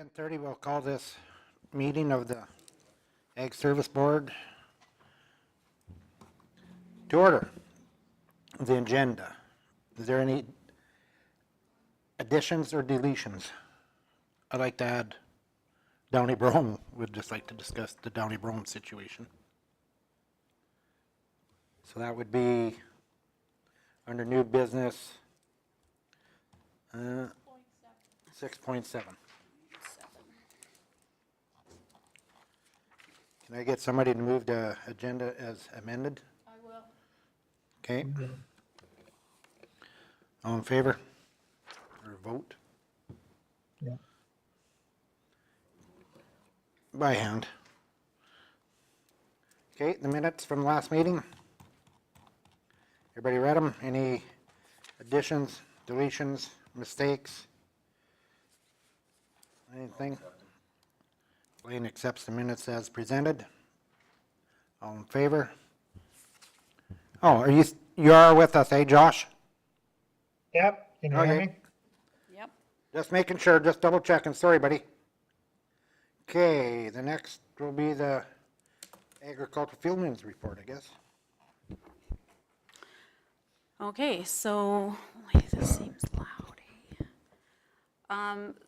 10:30, we'll call this meeting of the Ag Service Board to order. The agenda. Is there any additions or deletions? I'd like to add Downey Brome. Would just like to discuss the Downey Brome situation. So that would be under new business 6.7. Can I get somebody to move the agenda as amended? I will. Okay. All in favor? Or vote? Yeah. By hand. Okay, the minutes from last meeting. Everybody read them? Any additions, deletions, mistakes? Anything? Blaine accepts the minutes as presented. All in favor? Oh, you are with us, eh, Josh? Yep, can you hear Okay. me? Yep. Just making sure, just double checking. Sorry, buddy. Okay, the next will be the agricultural fieldman's report, I guess. Okay, so, this seems loud.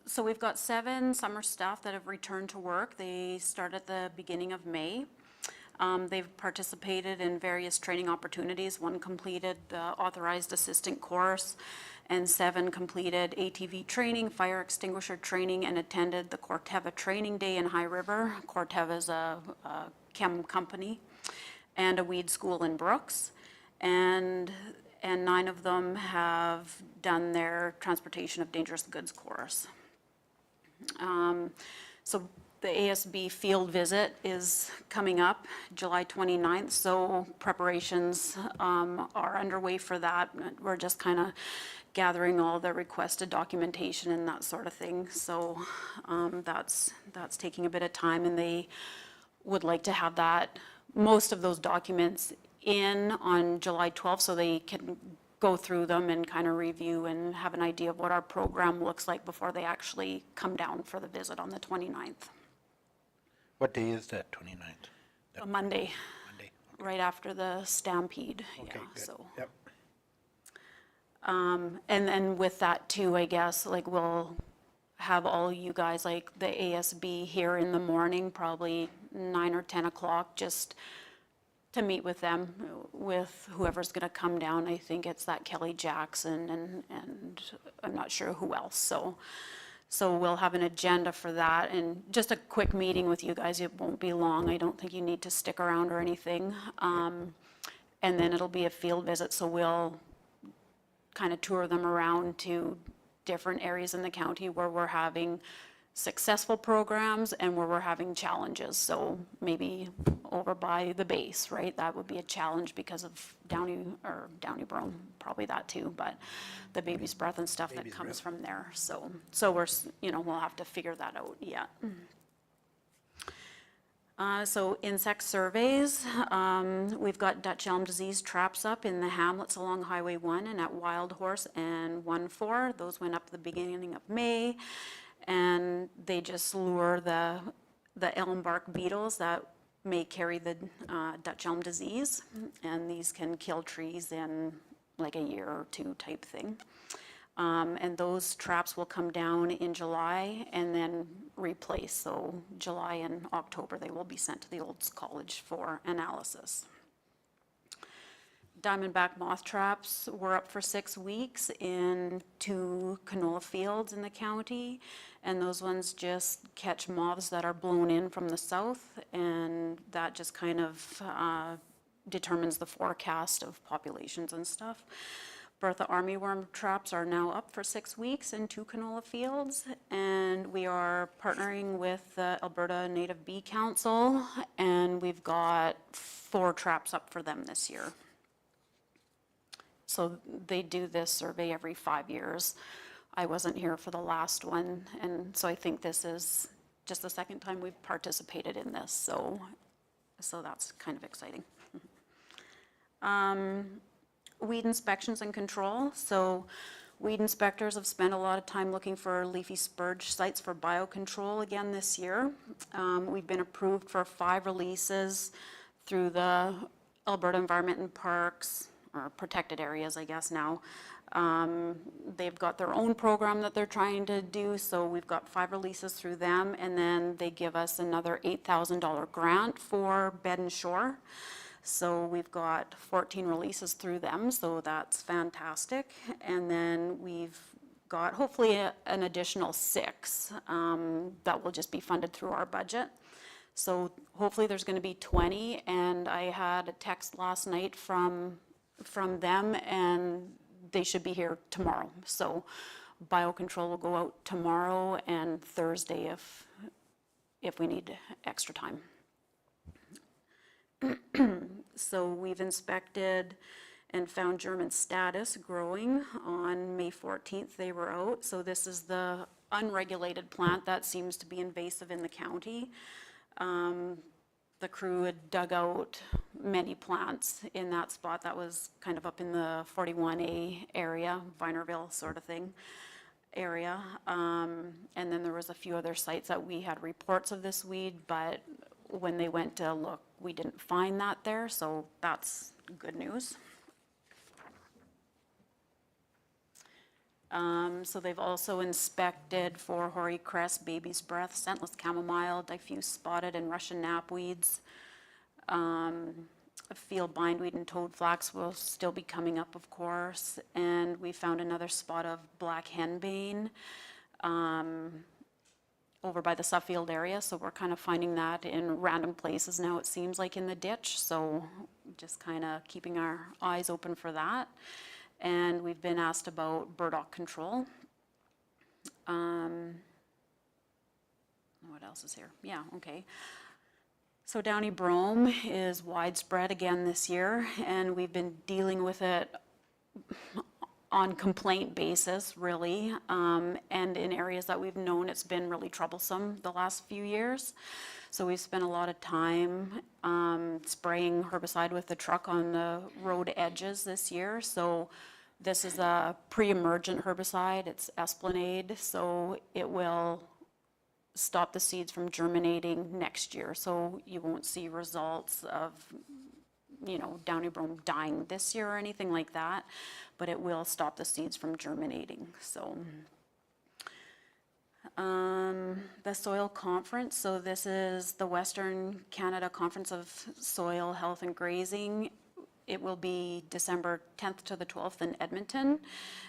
So we've got 7 summer staff that have returned to work. They start at the beginning of May. They've participated in various training opportunities. 1 completed the authorized assistant course, and 7 completed ATV training, fire extinguisher training, and attended the Corteva training day in High River. Corteva is a chem company, and a weed school in Brooks. And 9 of them have done their transportation of dangerous goods course. So the ASB field visit is coming up July 29th, so preparations are underway for that. We're just kind of gathering all the requested documentation and that sort of thing. So that's taking a bit of time, and they would like to have that, most of those documents in on July 12th so they can go through them and kind of review and have an idea of what our program looks like before they actually come down for the visit on the 29th. What day is that, 29th? A Monday, Monday. right after the stampede. Okay, Yeah, good. so. Yep. And then with that too, I guess, like we'll have all you guys, like the ASB here in the morning, probably 9 or 10 o'clock, just to meet with them, with whoever's gonna come down. I think it's that Kelly Jackson and I'm not sure who else. So we'll have an agenda for that, and just a quick meeting with you guys. It won't be long. I don't think you need to stick around or anything. And then it'll be a field visit, so we'll kind of tour them around to different areas in the county where we're having successful programs and where we're having challenges. So maybe over by the base, right? That would be a challenge because of Downey Brome, probably that too, but the baby's breath and stuff that comes from there. So we're, we'll have to figure that out yet. So insect surveys, we've got Dutch elm disease traps up in the hamlets along Highway 1 and at Wild Horse and 1-4. Those went up at the beginning of May, and they just lure the elm bark beetles that may carry the Dutch elm disease, and these can kill trees in like a year or 2 type thing. And those traps will come down in July and then replace. So July and October, they will be sent to the Olds College for analysis. Diamondback moth traps were up for 6 weeks in 2 canola fields in the county. And those ones just catch moths that are blown in from the south. And that just kind of determines the forecast of populations and stuff. Bertha armyworm traps are now up for 6 weeks in 2 canola fields, and we are partnering with the Alberta Native Bee Council, and we've got 4 traps up for them this year. So they do this survey every 5 years. I wasn't here for the last one, and so I think this is just the second time we've participated in this, so that's kind of exciting. Weed inspections and control. So Weed inspectors have spent a lot of time looking for leafy spurge sites for biocontrol again this year. We've been approved for 5 releases through the Alberta Environment and Parks, or protected areas, I guess now. They've got their own program that they're trying to do, so we've got 5 releases through them, and then they give us another $8,000 grant for bed and shore. So we've got 14 releases through them, so that's fantastic. And then we've got hopefully an additional 6 that will just be funded through our budget. So hopefully there's going to be 20, and I had a text last night from them, and they should be here tomorrow. So biocontrol will go out tomorrow and Thursday if we need extra time. So we've inspected and found German status growing on May 14th. They were out. So this is the unregulated plant that seems to be invasive in the county. The crew had dug out many plants in that spot that was kind of up in the 41A area, Vinerville sort of thing area. And then there was a few other sites that we had reports of this weed, but when they went to look, we didn't find that there, so that's good news. So they've also inspected for hoary cress, baby's breath, scentless chamomile, diffuse spotted and Russian knapweeds. Field bindweed and toadflax will still be coming up, of course. And we found another spot of black henbane over by the Suffield area. So we're kind of finding that in random places now, it seems like in the ditch. So just kind of keeping our eyes open for that. And we've been asked about burdock control. What else is here? Yeah, okay. So downy brome is widespread again this year, and we've been dealing with it on complaint basis, really, and in areas that we've known it's been really troublesome the last few years. So we've spent a lot of time spraying herbicide with the truck on the road edges this year. So this is a pre-emergent herbicide. It's Esplanade, so it will stop the seeds from germinating next year. So you won't see results of, you know, downy brome dying this year or anything like that, but it will stop the seeds from germinating. So the soil conference, so this is the Western Canada Conference of Soil Health and Grazing. It will be December 10th to the 12th in Edmonton,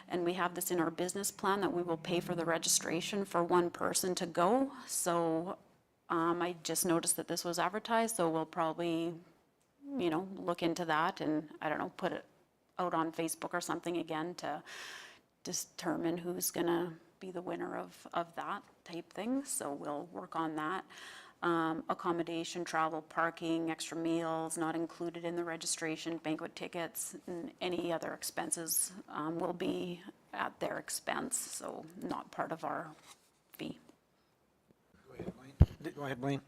and we have this in our business plan that we will pay for the registration for one person to go. So I just noticed that this was advertised, so we'll probably, you know, look into that and, I don't know, put it out on Facebook or something again to determine who's gonna be the winner of that type thing. So we'll work on that. Accommodation, travel, parking, extra meals not included in the registration, banquet tickets, and any other expenses will be at their expense, so not part of our fee. Go ahead, Blaine.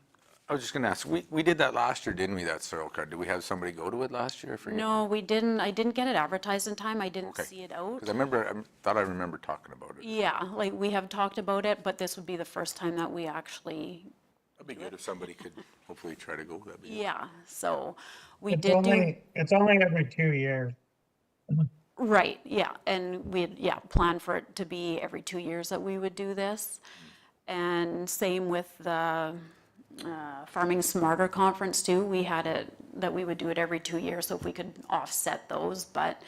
I was just gonna ask, we did that last year, didn't we, that soil card? Did we have somebody go to it last year? I forget. No, we didn't. I didn't get it advertised in time. I didn't Okay. see it out. Because I thought I remember talking about it. Yeah, like we have talked about it, but this would be the first time that we actually, That'd be good if somebody could hopefully try to go. That'd be yeah, so we It's did do. it's only every 2 years. Right, yeah, and we'd, plan for it to be every 2 years that we would do this. And same with the Farming Smarter Conference too. We had it, that we would do it every 2 years, so if we could offset those, but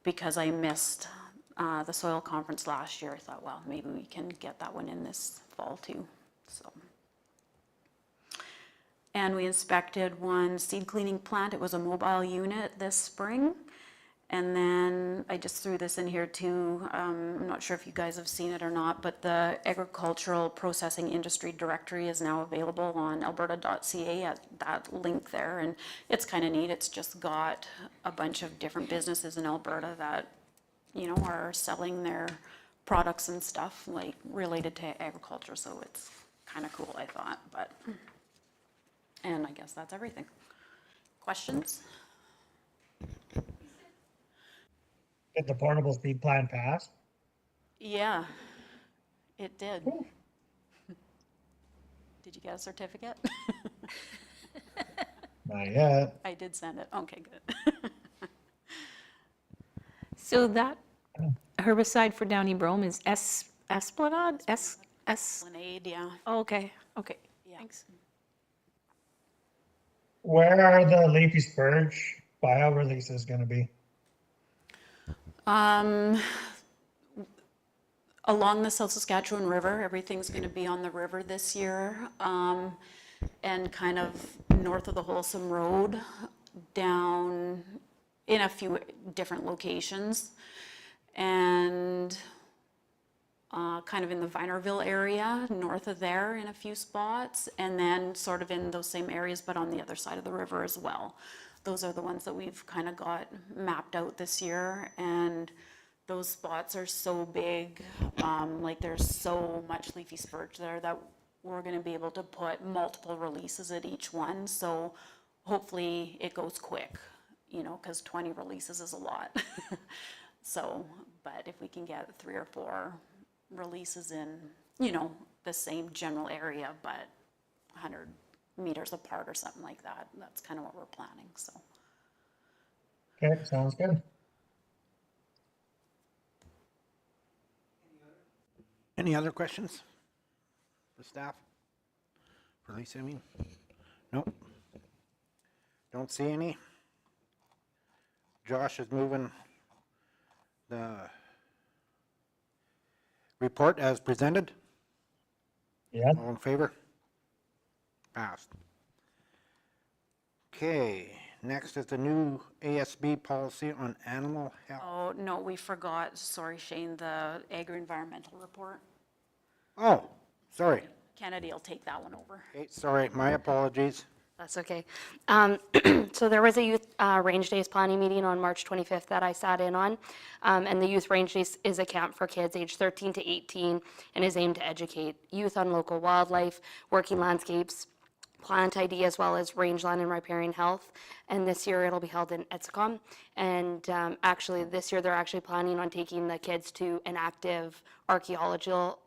because I missed the soil conference last year, I thought, well, maybe we can get that one in this fall too, so. And we inspected one seed cleaning plant. It was a mobile unit this spring. And then I just threw this in here too. I'm not sure if you guys have seen it or not, but the Agricultural Processing Industry Directory is now available on alberta.ca at that link there. And it's kind of neat. It's just got a bunch of different businesses in Alberta that, you know, are selling their products and stuff like related to agriculture. So it's kind of cool, I thought, but. And I guess that's everything. Questions? Did the portable seed plan pass? Yeah, it did. Did you get a certificate? Not yet. I did send it. Okay, good. So that herbicide for Downy Brome is Esplanade? Lemonade, yeah. Oh, okay, okay, Yeah. thanks. Where are the leafy spurge bio releases gonna be? Along the South Saskatchewan River, everything's gonna be on the river this year. And kind of north of the Wholesome Road, down in a few different locations. And kind of in the Vinerville area, north of there in a few spots, and then sort of in those same areas, but on the other side of the river as well. Those are the ones that we've kind of got mapped out this year, and those spots are so big, like there's so much leafy spurge there that we're gonna be able to put multiple releases at each one, so hopefully it goes quick, you know, because 20 releases is a lot. So, but if we can get 3 or 4 releases in, you know, the same general area, but 100 meters apart or something like that, that's kind of what we're planning, so. Okay, sounds good. Any other questions for staff? For Lisa, I mean? Nope. Don't see any. Josh is moving the report as presented. Yeah, All in favor? Passed. Okay, next is the new ASB policy on animal health. Oh, no, we forgot, sorry Shane, the agri-environmental report. Oh, sorry. Kennedy will take that one over. Okay, sorry, my apologies. That's okay. So there was a youth range days planning meeting on March 25th that I sat in on. And the youth range days is a camp for kids aged 13 to 18 and is aimed to educate youth on local wildlife, working landscapes, plant ID, as well as rangeland and riparian health. And this year it'll be held in Etzicom. And actually this year they're actually planning on taking the kids to an active archaeological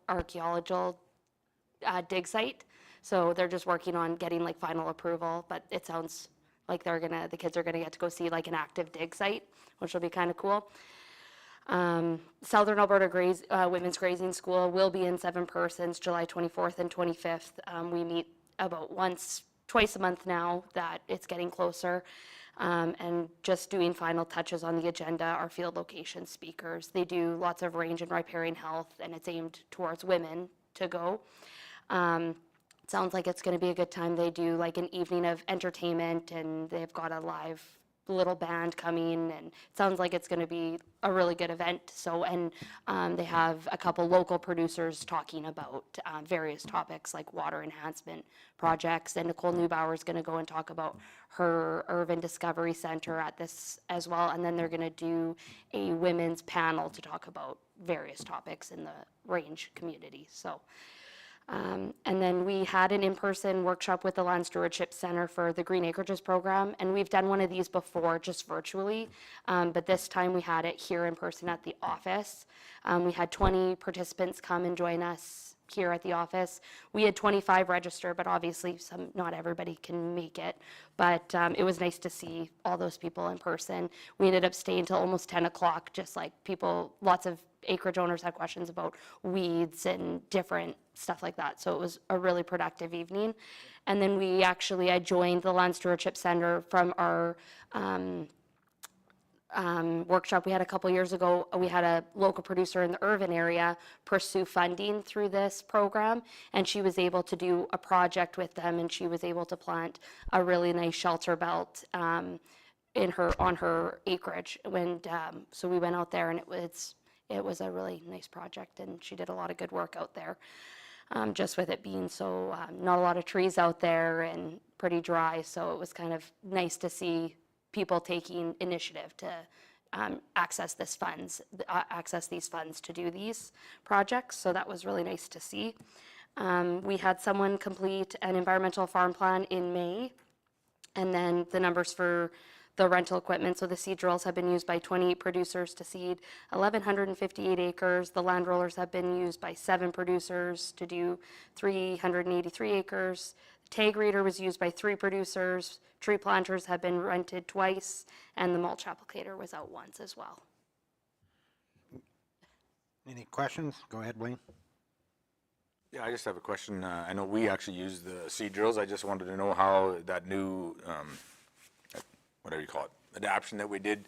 dig site. So they're just working on getting like final approval, but it sounds like the kids are gonna get to go see like an active dig site, which will be kind of cool. Southern Alberta Women's Grazing School will be in 7 persons, July 24th and 25th. We meet about twice a month now that it's getting closer. And just doing final touches on the agenda are field location speakers. They do lots of range and riparian health, and it's aimed towards women to go. Sounds like it's going to be a good time. They do like an evening of entertainment, and they've got a live little band coming, and it sounds like it's going to be a really good event. So, and they have a couple local producers talking about various topics like water enhancement projects, and Nicole Neubauer is going to go and talk about her Urban Discovery Center at this as well, and then they're going to do a women's panel to talk about various topics in the range community. So. And then we had an in-person workshop with the Land Stewardship Center for the Green Acreages program, and we've done one of these before, just virtually, but this time we had it here in person at the office. We had 20 participants come and join us here at the office. We had 25 register, but obviously not everybody can make it, but it was nice to see all those people in person. We ended up staying till almost 10 o'clock, just like lots of acreage owners had questions about weeds and different stuff like that. So it was a really productive evening. And then I joined the Land Stewardship Center from our workshop we had a couple years ago. We had a local producer in the Irvine area pursue funding through this program, and she was able to do a project with them, and she was able to plant a really nice shelter belt on her acreage. So we went out there, and it was a really nice project, and she did a lot of good work out there. Just with it being so not a lot of trees out there and pretty dry, so it was kind of nice to see people taking initiative to access these funds to do these projects. So that was really nice to see. We had someone complete an environmental farm plan in May, and then the numbers for the rental equipment. So the seed drills have been used by 28 producers to seed 1,158 acres. The land rollers have been used by 7 producers to do 383 acres. The tag reader was used by 3 producers. Tree planters have been rented twice, and the mulch applicator was out once as well. Any questions? Go ahead, Wayne. Yeah, I just have a question. I know we actually use the seed drills. I just wanted to know how that new, whatever you call it, adaption that we did,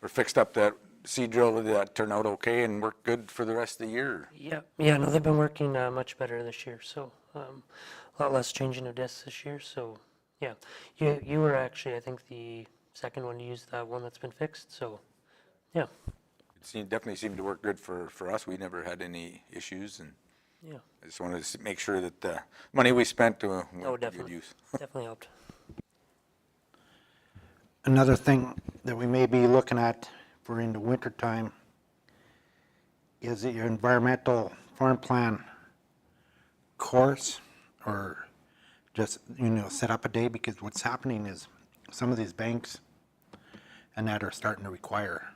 or fixed up that seed drill, did that turn out okay and work good for the rest of the year? Yeah, no, they've been working much better this year, so a lot less changing of discs this year, so yeah. You were actually, I think, the second one to use that one that's been fixed, so yeah, Definitely seemed to work good for us. We never had any issues, and yeah, I just wanted to make sure that the money we spent went to good definitely. use. definitely helped. Another thing that we may be looking at for in the wintertime is your environmental farm plan course, or just, set up a day, because what's happening is some of these banks and that are starting to require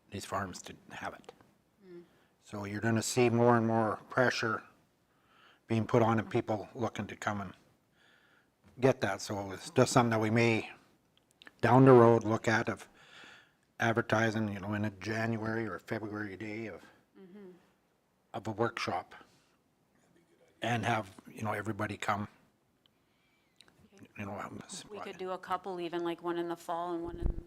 these farms to have it. So you're gonna see more and more pressure being put on and people looking to come and get that. So it's just something that we may, down the road, look at of advertising, in a January or February day of a workshop. And have, everybody come. We could do a couple, even like one in the fall and one in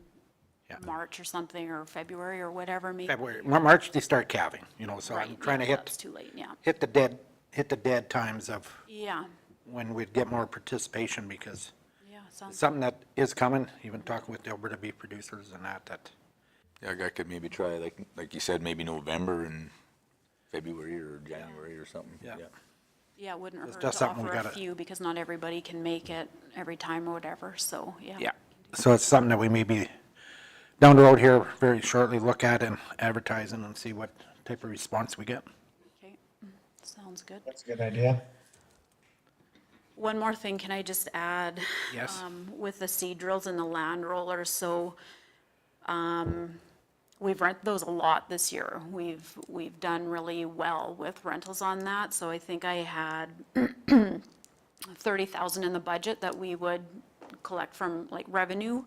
Yeah. March or something, or February or whatever, maybe. February, March, they start calving, so I'm Right, trying to yeah, hit, that's too late, yeah. hit the dead times of Yeah, when we'd get more participation, because yeah, it's sounds, something that is coming, even talking with the Alberta beef producers and that, Yeah, I could maybe try, like you said, maybe November and February or January or something. Yeah. yeah, it wouldn't It's hurt just to something we offer a gotta- few, because not everybody can make it every time or whatever, so, yeah. yeah. So it's something that we may be, down the road here very shortly, look at and advertising and see what type of response we get. Okay, sounds good. That's a good idea. One more thing, can I just add? Yes. With the seed drills and the land rollers, so, we've rented those a lot this year. We've done really well with rentals on that, so I think I had 30,000 in the budget that we would collect from like revenue,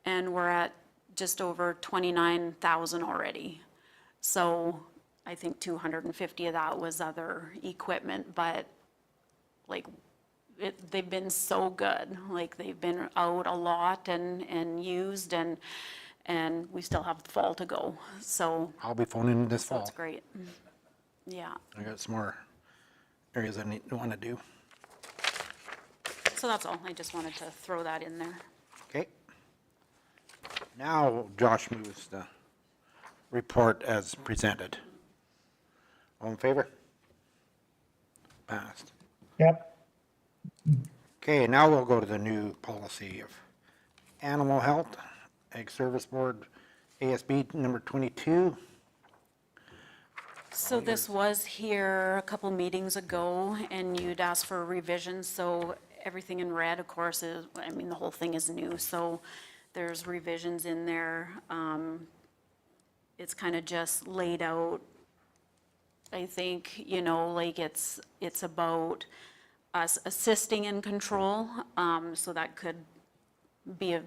and we're at just over 29,000 already. So I think 250 of that was other equipment, but like, they've been so good. Like, they've been out a lot and used, and we still have the fall to go. So I'll be phoning in this so fall. it's great. Yeah, I got some more areas I want to do. so that's all. I just wanted to throw that in there. Okay. Now Josh moves the report as presented. All in favor? Passed. Yep. Okay, now we'll go to the new policy of animal health, Ag Service Board, ASB number 22. So this was here a couple meetings ago, and you'd asked for revisions, so everything in red, of course, is, I mean, the whole thing is new, so there's revisions in there. It's kind of just laid out, I think, like it's about us assisting in control, so that could be a,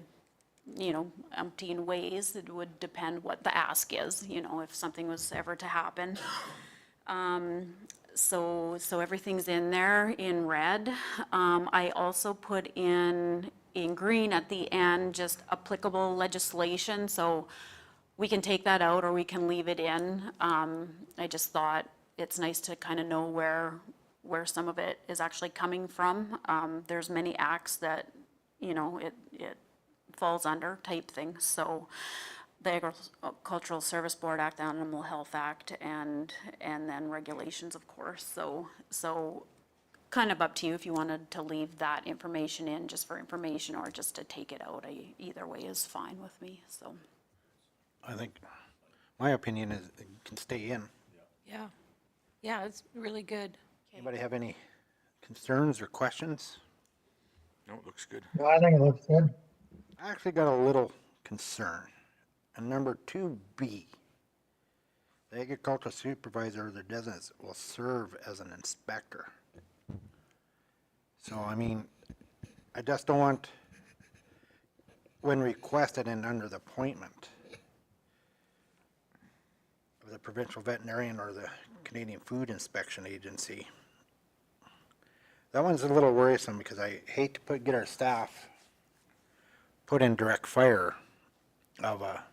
umpteen ways. It would depend what the ask is, if something was ever to happen. So everything's in there in red. I also put in green at the end, just applicable legislation, so we can take that out or we can leave it in. I just thought it's nice to kind of know where some of it is actually coming from. There's many acts that, it falls under type thing, so the Agricultural Service Board Act, the Animal Health Act, and then regulations, of course, so kind of up to you if you wanted to leave that information in just for information or just to take it out. Either way is fine with me, so. I think, my opinion is it can stay in. Yeah. Yeah, it's really good. Anybody have any concerns or questions? No, it looks good. No, I think it looks good. I actually got a little concern. And number 2B, the agricultural supervisor or their designate will serve as an inspector. So, I mean, I just don't want, when requested and under the appointment of the provincial veterinarian or the Canadian Food Inspection Agency, that one's a little worrisome because I hate to get our staff put in direct fire of a,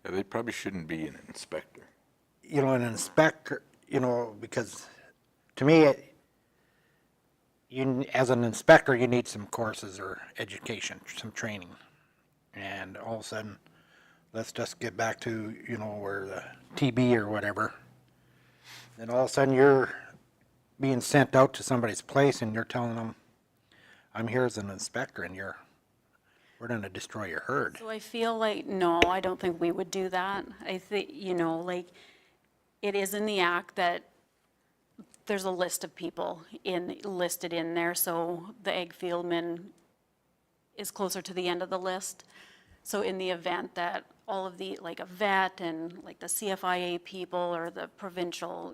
Yeah, they probably shouldn't be an inspector. an inspector, because to me, as an inspector, you need some courses or education, some training. And all of a sudden, let's just get back to, where the TB or whatever. Then all of a sudden, you're being sent out to somebody's place and you're telling them, I'm here as an inspector and we're going to destroy your herd. So I feel like, no, I don't think we would do that. I think, it is in the act that there's a list of people listed in there, so the egg fieldman is closer to the end of the list. So in the event that all of the, like a vet and like the CFIA people or the provincial,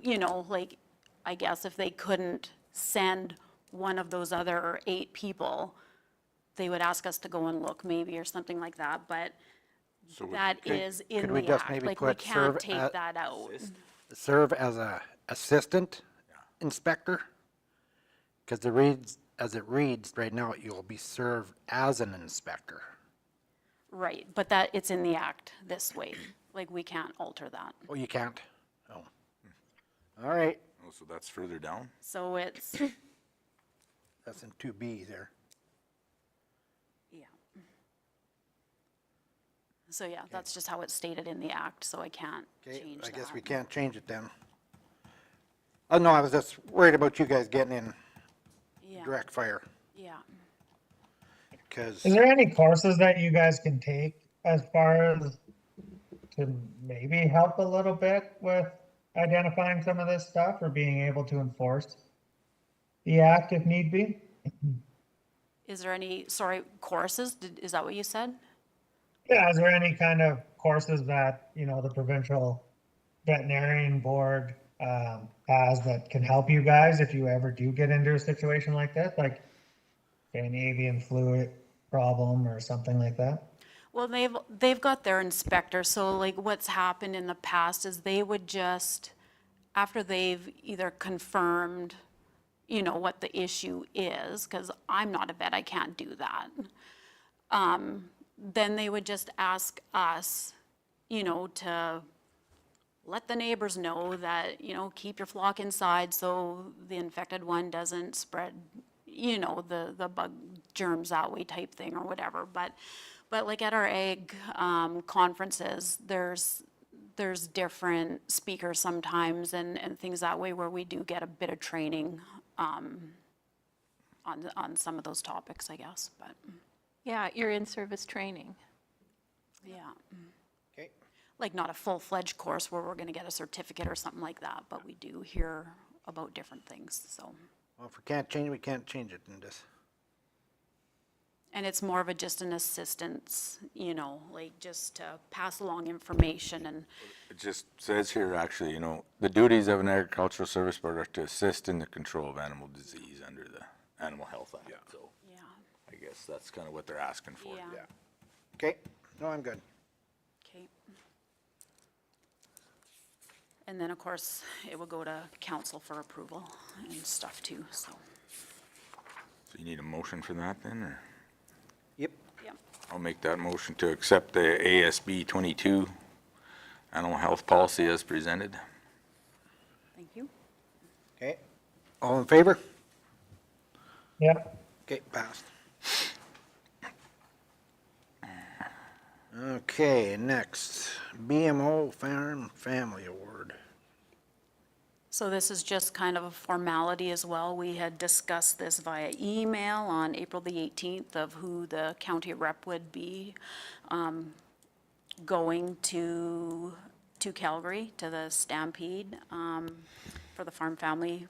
I guess if they couldn't send one of those other 8 people, they would ask us to go and look maybe or something like that, but So that is in could we the just act, maybe like we put can't serve take at- that out. Serve as a assistant inspector? Because as it reads right now, you'll be served as an inspector. Right, but it's in the act this way, like we can't alter that. Oh, you can't? Oh. All right, Oh, so that's further down? So it's, that's in 2B there. yeah. So yeah, that's just how it's stated in the act, so I can't Okay, change I guess that. we can't change it then. Oh, no, I was just worried about you guys getting in Yeah, direct fire, yeah. because, Is there any courses that you guys can take as far as to maybe help a little bit with identifying some of this stuff or being able to enforce the act if need be? Is there any, sorry, courses, is that what you said? Yeah, is there any kind of courses that, the provincial veterinarian board has that can help you guys if you ever do get into a situation like this, like an avian flu problem or something like that? Well, they've got their inspector, so like what's happened in the past is they would just, after they've either confirmed, what the issue is, because I'm not a vet, I can't do that. Then they would just ask us, to let the neighbors know that, keep your flock inside so the infected one doesn't spread, the bug germs that way type thing or whatever. But like at our egg conferences, there's different speakers sometimes and things that way where we do get a bit of training on some of those topics, I guess, but Yeah, you're in-service training. yeah. okay, Like not a full-fledged course where we're gonna get a certificate or something like that, but we do hear about different things, so. well, if we can't change it, we can't change it in this. And it's more of just an assistance, like just to pass along information and, It just says here, actually, the duties of an agricultural service board are to assist in the control of animal disease under the Animal Health Act. So yeah, I guess that's kind of what they're asking for. yeah, Okay, no, I'm good. okay. And then, of course, it will go to council for approval and stuff too, so, So you need a motion for that then, or? Yep, yeah. I'll make that motion to accept the ASB 22 animal health policy as presented. Thank you. okay. All in favor? Yep. Okay, passed. Okay, next, BMO Farm Family Award. So this is just kind of a formality as well. We had discussed this via email on April the 18th of who the county rep would be going to Calgary, to the Stampede for the farm family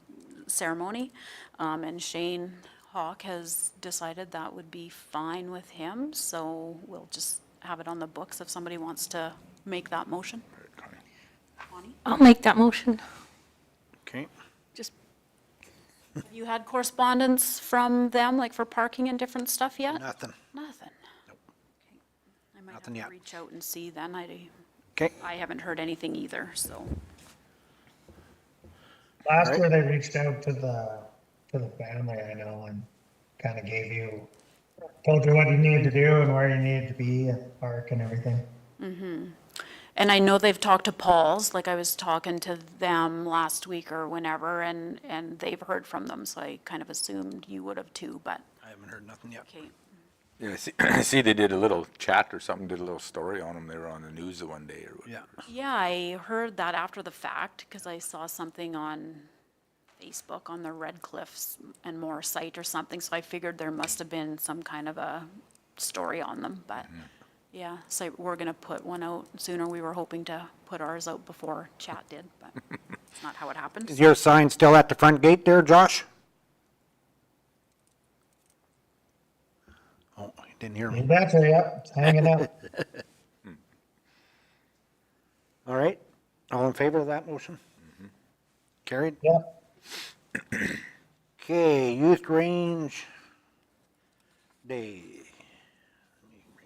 ceremony. And Shane Hawk has decided that would be fine with him, so we'll just have it on the books if somebody wants to make that motion. Connie? I'll make that motion. Okay, Just, Have you had correspondence from them, like for parking and different stuff yet? nothing. Nothing. Okay. I might have Nothing to yet. reach out and see then. Okay, I haven't heard anything either, so. Last Right. year they reached out to the family, I know, and kind of told you what you needed to do and where you needed to be at the park and everything. And I know they've talked to Paul's, like I was talking to them last week or whenever, and they've heard from them, so I kind of assumed you would have too, but, I haven't heard nothing yet. okay. Yeah, I see they did a little chat or something, did a little story on them. They were on the news the one day or Yeah, whatever. Yeah, I heard that after the fact, because I saw something on Facebook on the Red Cliffs and More site or something, so I figured there must have been some kind of a story on them, but, yeah, so we're gonna put one out sooner. We were hoping to put ours out before chat did, but it's not how it happened. is your sign still at the front gate there, Josh? Oh, I didn't hear You me. betcha, yep, it's hanging out. All right, all in favor of that motion? Carried? Yep, Okay, youth range day.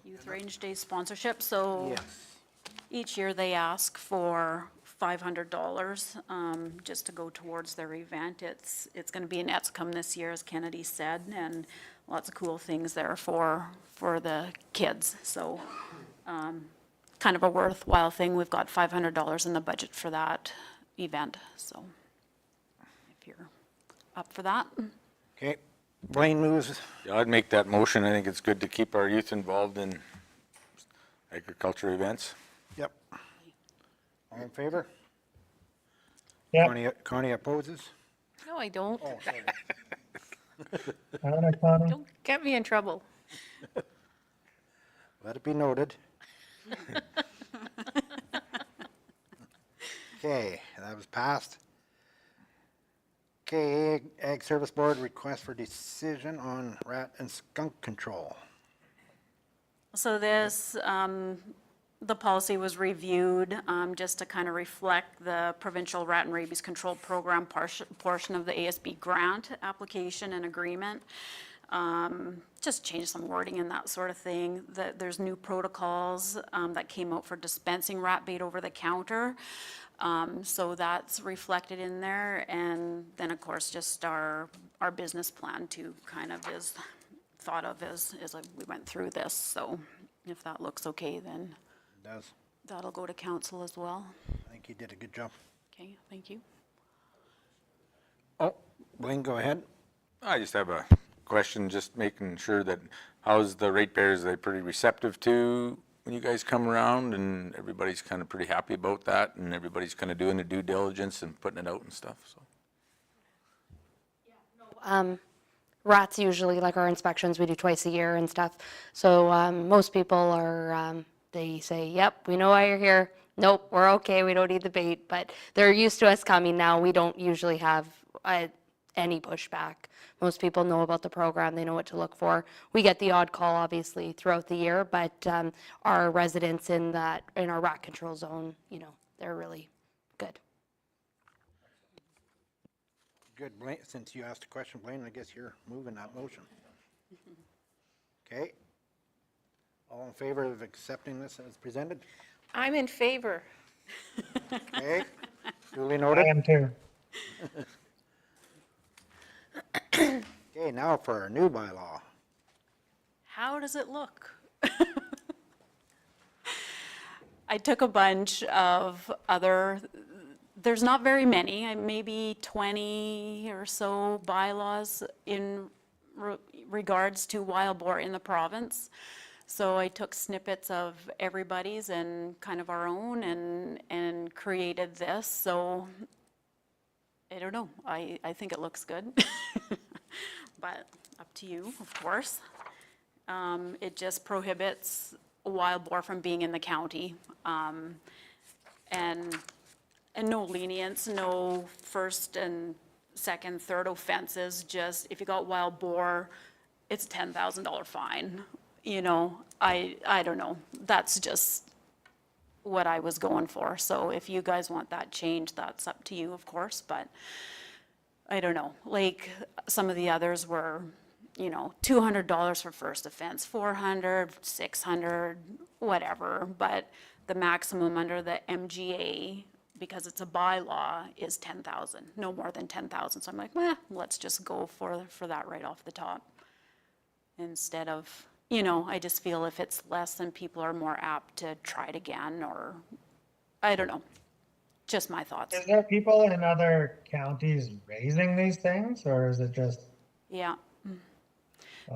Youth Range Day sponsorship, so Yes. each year they ask for $500 just to go towards their event. It's going to be in Etscombe this year, as Kennedy said, and lots of cool things there for the kids. So kind of a worthwhile thing. We've got $500 in the budget for that event, so if you're up for that. Okay, Blaine moves. Yeah, I'd make that motion. I think it's good to keep our youth involved in agriculture events. Yep. All in favor? yep. Connie opposes? no, I don't. Oh, sorry. Donna, Connie? Don't get me in trouble. Let it be noted. Okay, that was passed. Okay, Ag Service Board request for decision on rat and skunk control. So this, the policy was reviewed just to kind of reflect the provincial rat and rabies control program portion of the ASB grant application and agreement. Just change some wording and that sort of thing. There's new protocols that came out for dispensing rat bait over the counter. So that's reflected in there. And then, of course, just our business plan too kind of is thought of as we went through this. So if that looks okay, then It does. that'll go to council as well. I think you did a good job. Okay, thank you. Oh, Blaine, go ahead. I just have a question, just making sure that, how's the ratepayers, are they pretty receptive to when you guys come around, and everybody's kind of pretty happy about that, and everybody's kind of doing the due diligence and putting it out and stuff, so. Rats usually, like our inspections, we do twice a year and stuff. So most people are, they say, yep, we know why you're here. Nope, we're okay, we don't need the bait. But they're used to us coming now. We don't usually have any pushback. Most people know about the program. They know what to look for. We get the odd call, obviously, throughout the year. But our residents in our rat control zone, they're really good. Good, Blaine, since you asked a question, Blaine, I guess you're moving that motion. Okay. All in favor of accepting this as presented? I'm in favor. Okay, duly I noted. am too. Okay, now for our new bylaw. How does it look? I took a bunch of there's not very many, maybe 20 or so bylaws in regards to wild boar in the province. So I took snippets of everybody's and kind of our own and created this. So I don't know, I think it looks good. But up to you, of course. It just prohibits wild boar from being in the county. And no lenience, no first and second, third offenses, just if you got wild boar, it's $10,000 fine. you know, I don't know. That's just what I was going for. So if you guys want that changed, that's up to you, of course, but I don't know. Like, some of the others were, you know, $200 for first offense, 400, 600, whatever, but the maximum under the MGA, because it's a bylaw, is 10,000, no more than 10,000. So I'm like, let's just go for that right off the top. Instead of, you know, I just feel if it's less, then people are more apt to try it again, or, I don't know. Just my thoughts. Is there people in other counties raising these things, or is it just? Yeah.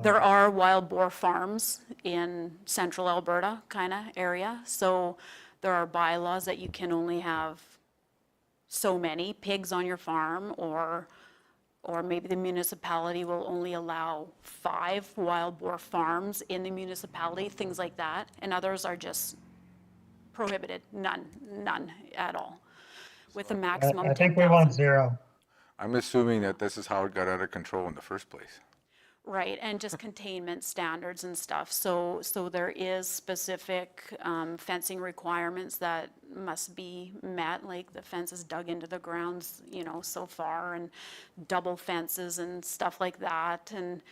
There are wild boar farms in central Alberta kind of area, so there are bylaws that you can only have so many pigs on your farm, or maybe the municipality will only allow 5 wild boar farms in the municipality, things like that, and others are just prohibited, none at all, with a maximum I 10,000. think we want 0. I'm assuming that this is how it got out of control in the first place. Right, and just containment standards and stuff. So there is specific fencing requirements that must be met, like the fence is dug into the grounds, you know, so far, and double fences and stuff like that. And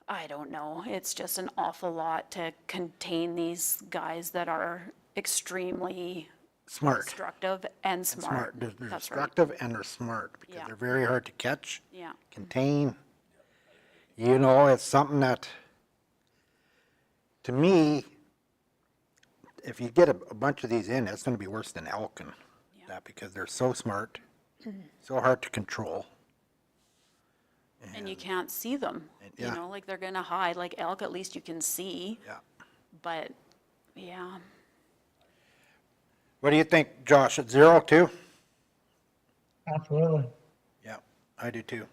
I don't know, it's just an awful lot to contain these guys that are extremely Smart. destructive and smart. They're That's right. destructive and they're smart because Yeah. they're very hard to catch, Yeah, contain. You know, it's something that, to me, if you get a bunch of these in, it's going to be worse than elk and that, because they're so smart, so hard to control. and you can't see them, you yeah. know, like they're gonna hide, like elk, at least you can see. Yeah. But, yeah, What do you think, Josh? At 0 too? Absolutely. Yeah, I do too.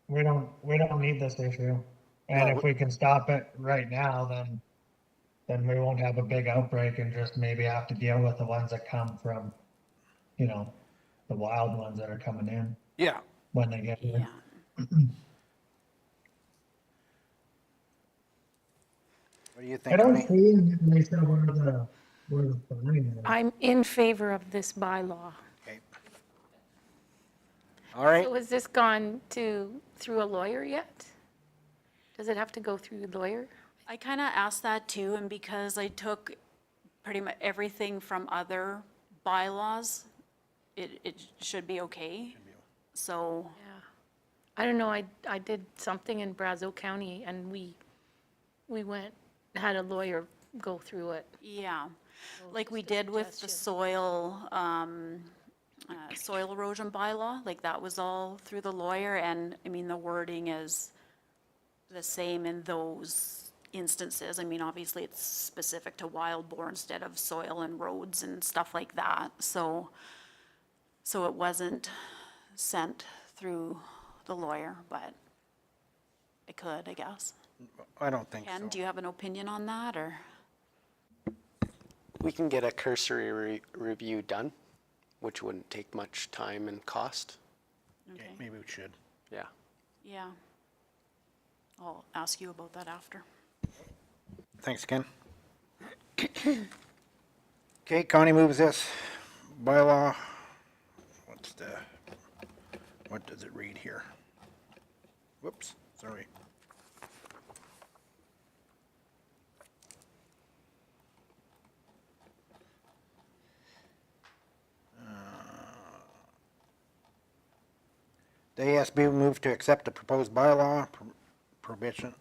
We don't need this issue. And No, if we can stop it right now, then we won't have a big outbreak and just maybe have to deal with the ones that come from, you know, the wild ones that are coming in Yeah. when they get here. yeah. What do you I think, don't Tony? see in Lisa where the funding is. I'm in favor of this bylaw. Okay. All right. So has this gone through a lawyer yet? Does it have to go through a lawyer? I kind of asked that too, and because I took pretty much everything from other bylaws, it should be okay. So, Yeah. I don't know, I did something in Brazeau County and we had a lawyer go through it. yeah, like we did with the soil erosion bylaw, like that was all through the lawyer, and I mean, the wording is the same in those instances. I mean, obviously it's specific to wild boar instead of soil and roads and stuff like that, so it wasn't sent through the lawyer, but it could, I guess. I don't think Ken, so. do you have an opinion on that, or? We can get a cursory review done, which wouldn't take much time and cost. Okay, maybe we should. Yeah. Yeah. I'll ask you about that after. Thanks, Ken. Okay, Connie moves this bylaw. What does it read here? Whoops, sorry. The ASB will move to accept the proposed bylaw, prohibition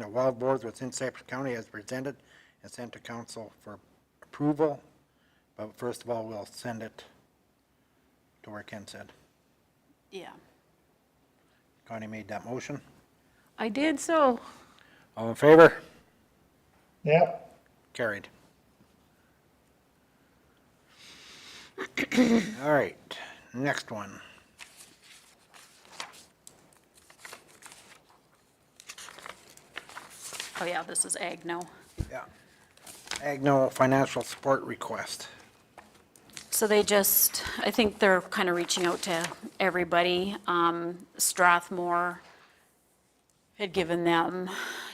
of wild boars within Cypress County as presented and sent to council for approval. But first of all, we'll send it to where Ken said. Yeah. Connie made that motion. I did so. All in favor? Yep. Carried. All right, next one. Oh, yeah, this is ag now. Yeah. Agno financial support request. So they just, I think they're kind of reaching out to everybody. Strathmore had given them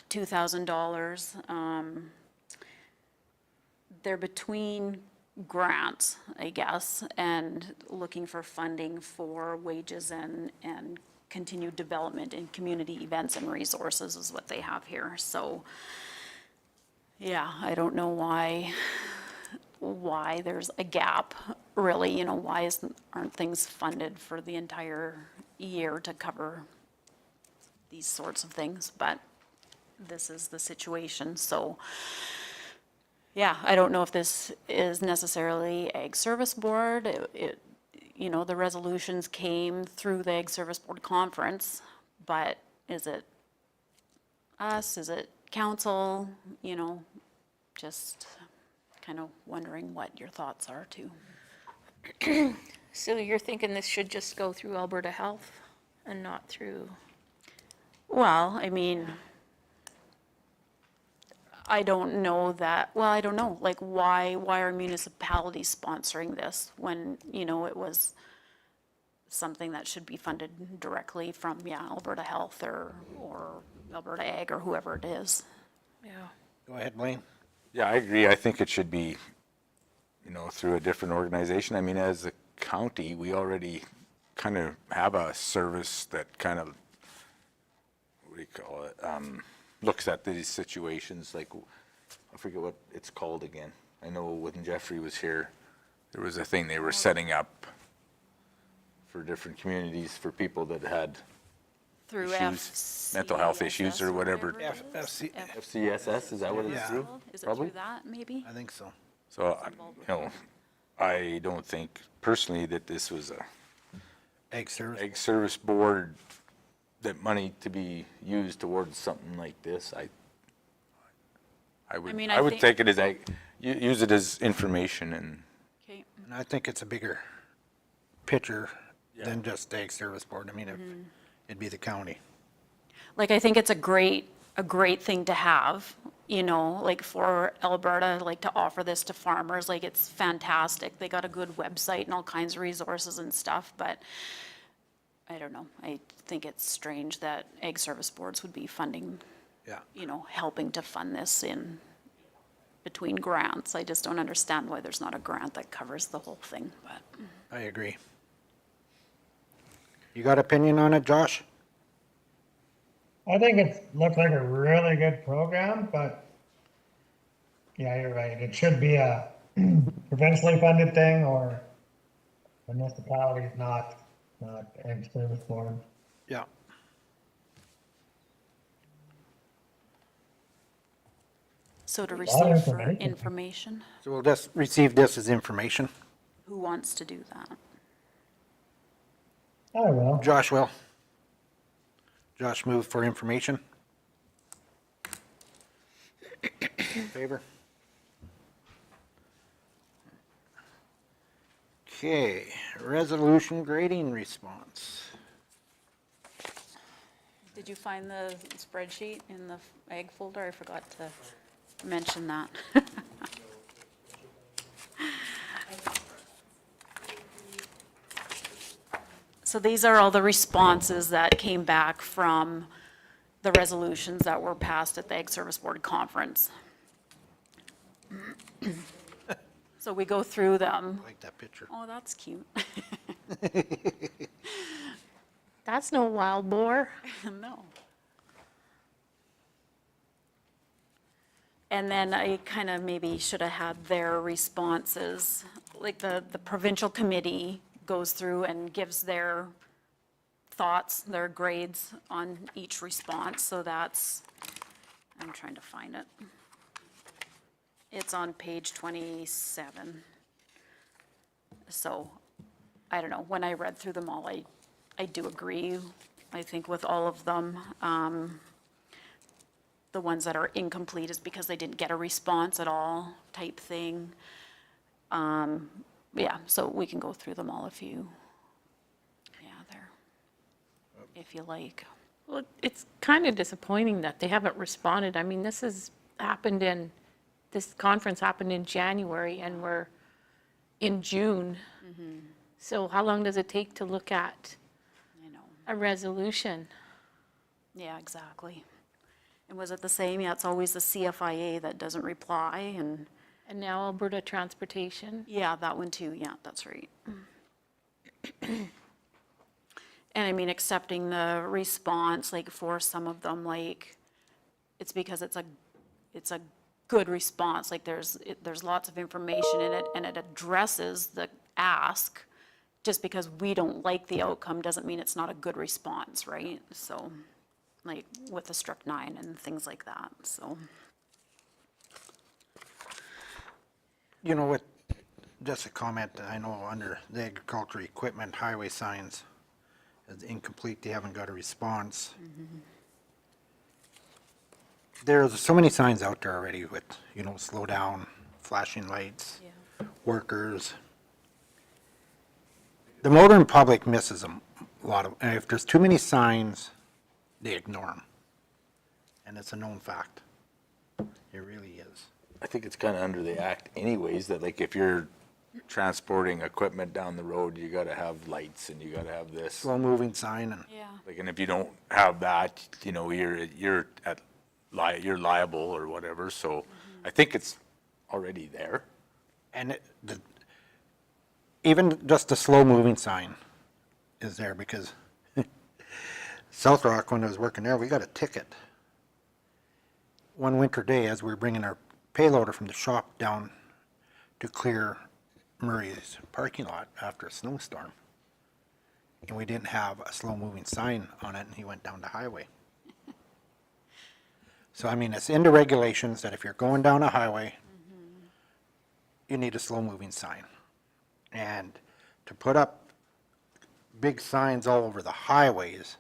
$2,000. They're between grants, I guess, and looking for funding for wages and continued development in community events and resources is what they have here. So, yeah, I don't know why there's a gap, really, you know, aren't things funded for the entire year to cover these sorts of things, but this is the situation, so. Yeah, I don't know if this is necessarily Ag Service Board. You know, the resolutions came through the Ag Service Board conference, but is it us, is it council? You know, just kind of wondering what your thoughts are too. So you're thinking this should just go through Alberta Health and not through, Well, I mean, I don't know that, well, I don't know, like, why are municipalities sponsoring this when, you know, it was something that should be funded directly from, yeah, Alberta Health or Alberta Ag or whoever it is. yeah. Go ahead, Blaine. Yeah, I agree. I think it should be, you know, through a different organization. I mean, as a county, we already kind of have a service that kind of, what do you call it, looks at these situations, like, I forget what it's called again. I know when Jeffrey was here, there was a thing they were setting up for different communities for people that had Through issues, mental health issues or whatever. FCSS, is that what it's Yeah. through? Is it Probably. through that, maybe? I think so. So, you know, I don't think personally that this was a Ag Service. Ag Service Board, that money to be used towards something like this. I would, mean, I I would think- take it as, use it as information and, Okay. And I think it's a bigger picture than just the Ag Service Board. I mean, it'd be the county. Like, I think it's a great thing to have, you know, like for Alberta, like to offer this to farmers, like it's fantastic. They got a good website and all kinds of resources and stuff, but I don't know. I think it's strange that Ag Service Boards would be funding, Yeah. you know, helping to fund this in between grants. I just don't understand why there's not a grant that covers the whole thing, but. I agree. You got opinion on it, Josh? I think it looks like a really good program, but yeah, you're right. It should be a provincially funded thing or municipalities, not Ag Service Board. Yeah. So to lot of receive for information. information, So we'll just receive this as information. who wants to do that? I will. Josh will. Josh moved for information. In favor? Okay, resolution grading response. Did you find the spreadsheet in the ag folder? I forgot to mention that. So these are all the responses that came back from the resolutions that were passed at the Ag Service Board conference. So we go through them. I like that picture. Oh, that's cute. That's no wild boar. No. And then I kind of maybe should have had their responses, like the provincial committee goes through and gives their thoughts, their grades on each response, so that's, I'm trying to find it. It's on page 27. So, I don't know, when I read through them all, I do agree, I think, with all of them. The ones that are incomplete is because they didn't get a response at all, type thing. Yeah, so we can go through them all if you, if you like. Well, it's kind of disappointing that they haven't responded. I mean, this conference happened in January and we're in June. So how long does it take to look at I know. a resolution? Yeah, exactly. And was it the same? Yeah, it's always the CFIA that doesn't reply, and, And now Alberta Transportation. yeah, that one too, yeah, that's right. And I mean, accepting the response, like, for some of them, like, it's because it's a good response, like, there's lots of information in it, and it addresses the ask. Just because we don't like the outcome doesn't mean it's not a good response, right? So, like, with the strychnine and things like that, so. You know what, just a comment, I know under the agriculture equipment, highway signs is incomplete, they haven't got a response. There's so many signs out there already with, you know, slow down, flashing lights, workers. The motoring public misses a lot of, and if there's too many signs, they ignore them. And it's a known fact. It really is. I think it's kind of under the act anyways, that like if you're transporting equipment down the road, you gotta have lights and you gotta have this. Slow-moving sign and, Yeah. Like, and if you don't have that, you know, you're liable or whatever, so I think it's already there. and even just the slow-moving sign is there because South Rock, when I was working there, we got a ticket. One winter day as we were bringing our payloader from the shop down to clear Murray's parking lot after a snowstorm. And we didn't have a slow-moving sign on it, and he went down the highway. So, I mean, it's in the regulations that if you're going down a highway, you need a slow-moving sign. And to put up big signs all over the highways,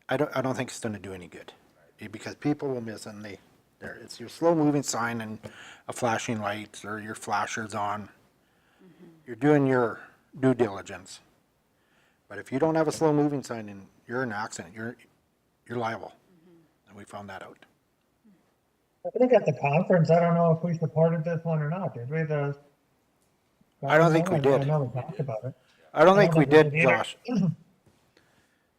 I don't think it's gonna do any good. Because people will miss and it's your slow-moving sign and a flashing light or your flashers on. You're doing your due diligence. But if you don't have a slow-moving sign and you're in an accident, you're liable. And we found that out. I think at the conference, I don't know if we supported this one or not, did we? I don't think we did. I know we talked about it. I don't think we did, either. Josh.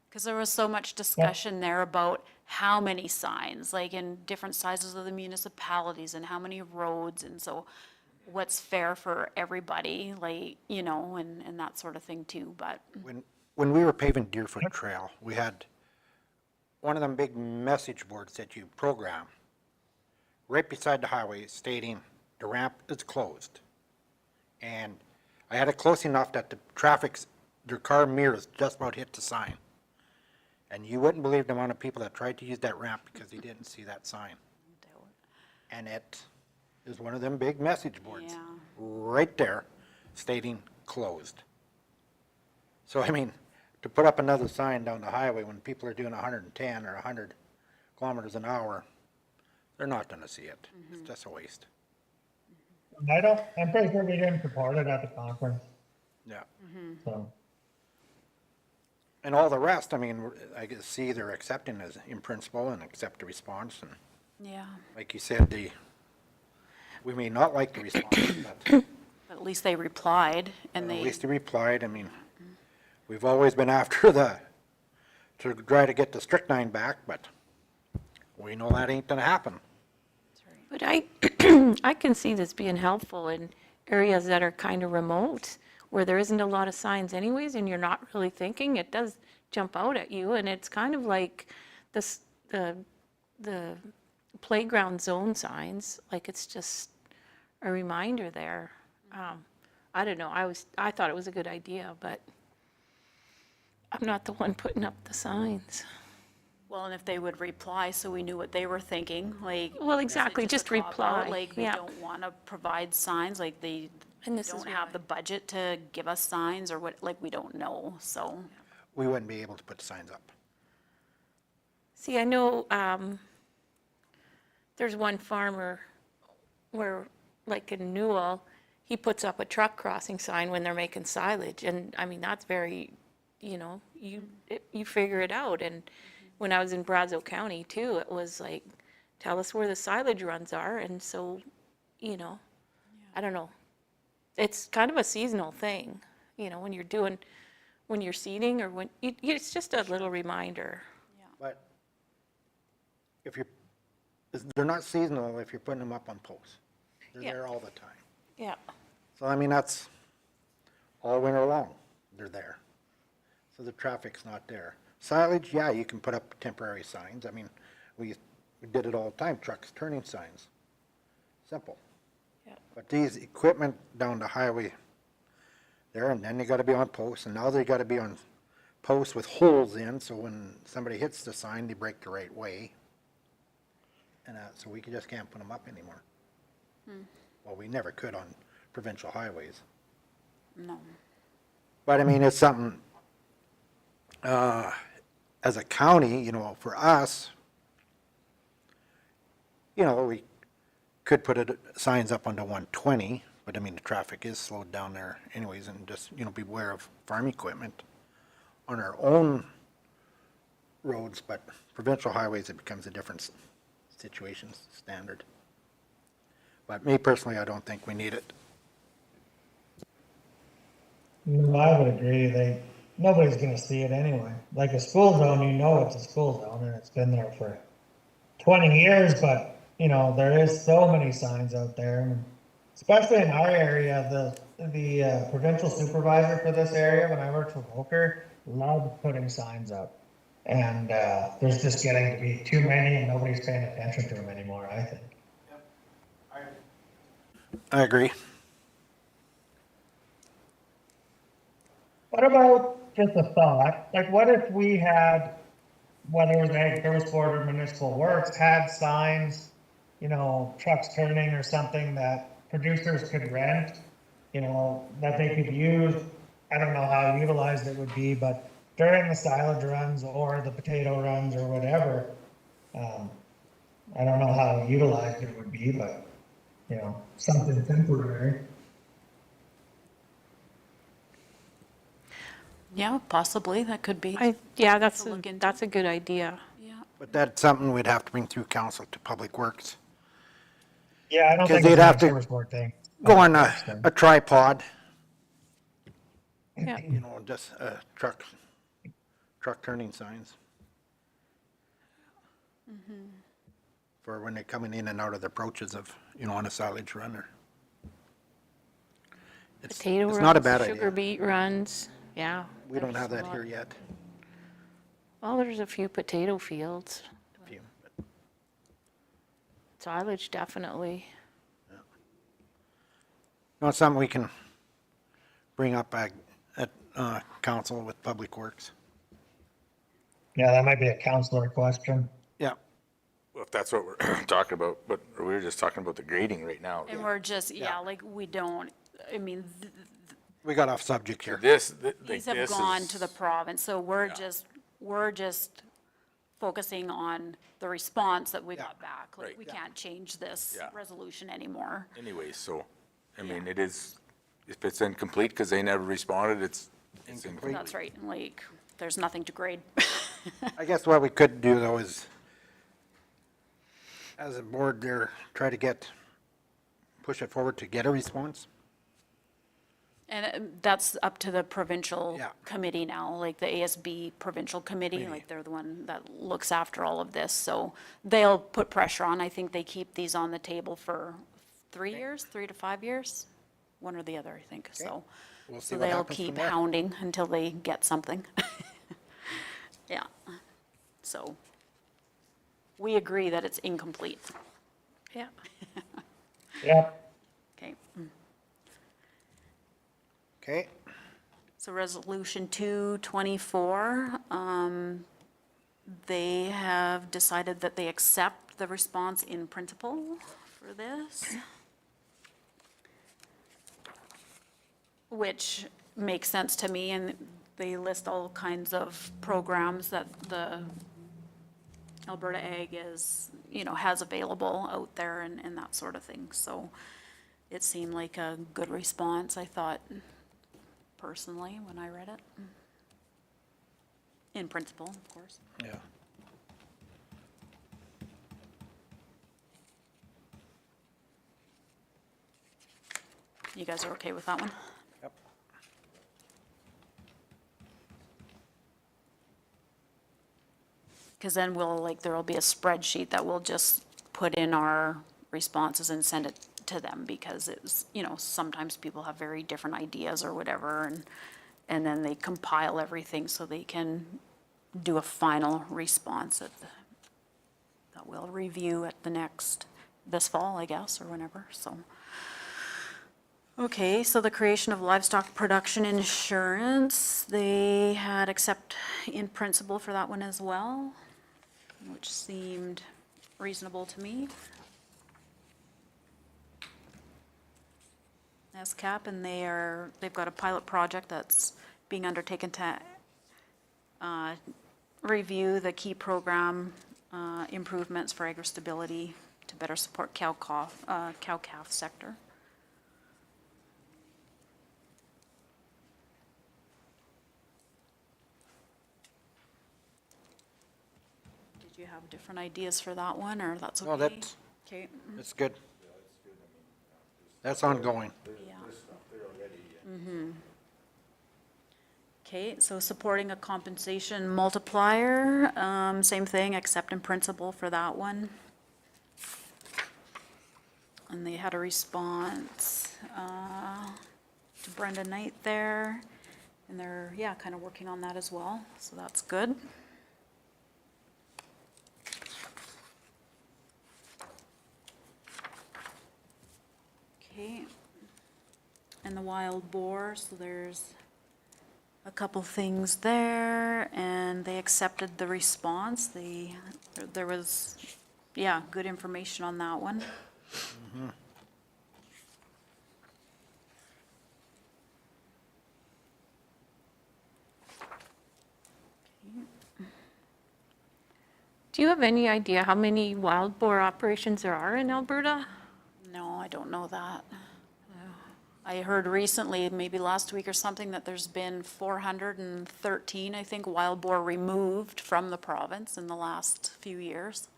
Because there was so much discussion there about how many signs, like in different sizes of the municipalities and how many roads, and so what's fair for everybody, like, you know, and that sort of thing too, but, When we were paving Deerfoot Trail, we had one of them big message boards that you program right beside the highway stating the ramp is closed. And I had it close enough that their car mirrors just about hit the sign. And you wouldn't believe the amount of people that tried to use that ramp because they didn't see that sign. And it is one of them big message boards. Yeah. Right there stating closed. So, I mean, to put up another sign down the highway when people are doing 110 or 100 kilometers an hour, they're not gonna see it. It's just a waste. I'm pretty sure we didn't support it at the conference, Yeah. so. And all the rest, I mean, I can see they're accepting as in principle and accept the response. And yeah. like you said, we may not like the response, but At least they replied, and at they, least they replied. I mean, we've always been after to try to get the strychnine back, but we know that ain't gonna happen. But I can see this being helpful in areas that are kind of remote, where there isn't a lot of signs anyways, and you're not really thinking, it does jump out at you, and it's kind of like the playground zone signs, like it's just a reminder there. I don't know, I thought it was a good idea, but I'm not the one putting up the signs. well, and if they would reply so we knew what they were thinking, like. Well, exactly, is it just a cop-out? reply, Like, we yeah. don't want to provide signs, like they And this is don't have why. the budget to give us signs, or what, like, we don't know, so. We wouldn't be able to put signs up. See, I know there's one farmer where, like in Newell, he puts up a truck crossing sign when they're making silage, and I mean, that's very, you know, you figure it out. And when I was in Brazos County too, it was like, tell us where the silage runs are, and so, you know, I don't know. It's kind of a seasonal thing, you know, when you're doing when you're seeding or when, it's just a little reminder. But if you're, they're not seasonal if you're putting them up on posts. They're Yeah. there all the time. Yeah. So I mean, that's all winter long, they're there. So the traffic's not there. Silage, yeah, you can put up temporary signs. I mean, we did it all the time, trucks turning signs. Simple. Yeah. But these equipment down the highway there, and then they gotta be on posts, and now they gotta be on posts with holes in, so when somebody hits the sign, they break the right way. And so we just can't put them up anymore. Well, we never could on provincial highways. No. But I mean, it's something, as a county, you know, for us, you know, we could put signs up onto 120, but I mean, the traffic is slowed down there anyways, and just, you know, beware of farm equipment on our own roads, but provincial highways, it becomes a different situation standard. But me personally, I don't think we need it. No, I would agree. Nobody's gonna see it anyway. Like a school zone, you know it's a school zone and it's been there for 20 years, but you know, there is so many signs out there. And especially in our area, the provincial supervisor for this area, when I worked for Volker, loved putting signs up. And, there's just getting to be too many and nobody's paying attention to them anymore, I think. I agree. What about just a thought, like what if we had, whether it was Ag Service Board or Municipal Works, had signs, you know, trucks turning or something that producers could rent, you know, that they could use. I don't know how utilized it would be, but during the silage runs or the potato runs or whatever, I don't know how utilized it would be, but, you know, something temporary. Yeah, possibly, that could be. Yeah, To look into. that's a good idea. Yeah. But that's something we'd have to bring through council to Public Works. Yeah, I don't 'Cause think it's they'd an have Ag to Service Board thing. Go on a tripod, Yeah. you know, just truck turning signs. For when they're coming in and out of the approaches of, you know, on a silage runner. Potato It's runs, not a bad sugar idea. beet runs, yeah. We don't there's have a that lot. here yet. Well, there's a few potato fields. If you- Silage, definitely. No, it's something we can bring up at council with Public Works. Yeah, that might be a counselor question. Yeah, Well, if that's what we're talking about, but we were just talking about the grading right now. And we're just, yeah, like, we don't, I mean, we got off subject here. these have gone to the province, so we're just focusing on the response that we got back. Like, Right. we can't change this Yeah. resolution anymore. Anyway, so, I mean, it is, if it's incomplete because they never responded, it's incomplete. That's right, and like, there's nothing to grade. I guess what we could do though is, as a board there, try to push it forward to get a response. And that's up to the provincial Yeah. committee now, like the ASB provincial committee, like they're the one that looks after all of this. So they'll put pressure on. I think they keep these on the table for 3 years, 3 to 5 years, one or the other, I think, so. We'll see So what they'll happens from keep there. hounding until they get something. Yeah, so we agree that it's incomplete. Yeah. Yep. Okay, Okay, so resolution 224, they have decided that they accept the response in principle for this, which makes sense to me, and they list all kinds of programs that the Alberta Ag is, you know, has available out there and that sort of thing. So it seemed like a good response, I thought, personally, when I read it. In principle, of course. yeah. You guys are okay with that one? Yep. because then we'll, like, there'll be a spreadsheet that we'll just put in our responses and send it to them, because it's, you know, sometimes people have very different ideas or whatever, and then they compile everything so they can do a final response that we'll review at the next, this fall, I guess, or whenever, so. Okay, so the creation of livestock production insurance, they had accept in principle for that one as well, which seemed reasonable to me. SCAP, and they've got a pilot project that's being undertaken to review the key program improvements for agri-stability to better support cow-calf sector. Did you have different ideas for that one, or that's okay? No, that's, Okay, that's good. That's ongoing. yeah. Okay, so supporting a compensation multiplier, same thing, accept in principle for that one. And they had a response to Brenda Knight there, and they're, yeah, kind of working on that as well, so that's good. Okay, and the wild boar, so there's a couple things there, and they accepted the response. There was, yeah, good information on that one. Do you have any idea how many wild boar operations there are in Alberta? No, I don't know that. I heard recently, maybe last week or something, that there's been 413, I think, wild boar removed from the province in the last few years.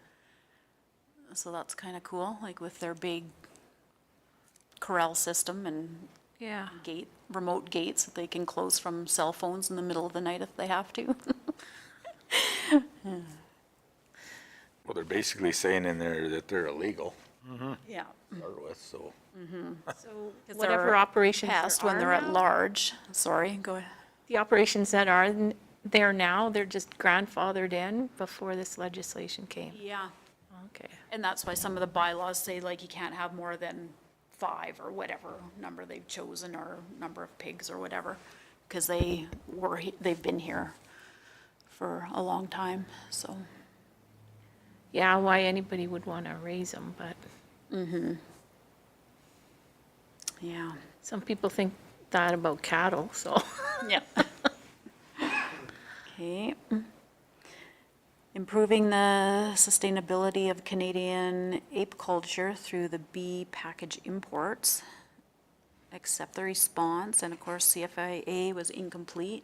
So that's kind of cool, like with their big corral system and Yeah. remote gates that they can close from cell phones in the middle of the night if they have to. Well, they're basically saying in there that they're illegal Yeah. to start with, so. So 'Cause whatever they're operations Past there when are they're at now, large. Sorry, go ahead. the operations that are there now, they're just grandfathered in before this legislation came. Yeah. Okay. And that's why some of the bylaws say, like, you can't have more than 5 or whatever number they've chosen, or number of pigs or whatever, because they've been here for a long time, so. Yeah, why anybody would want to raise them, but Yeah. some people think that about cattle, so. Yeah. Okay. Improving the sustainability of Canadian ape culture through the bee package imports. Accept the response, and of course CFIA was incomplete,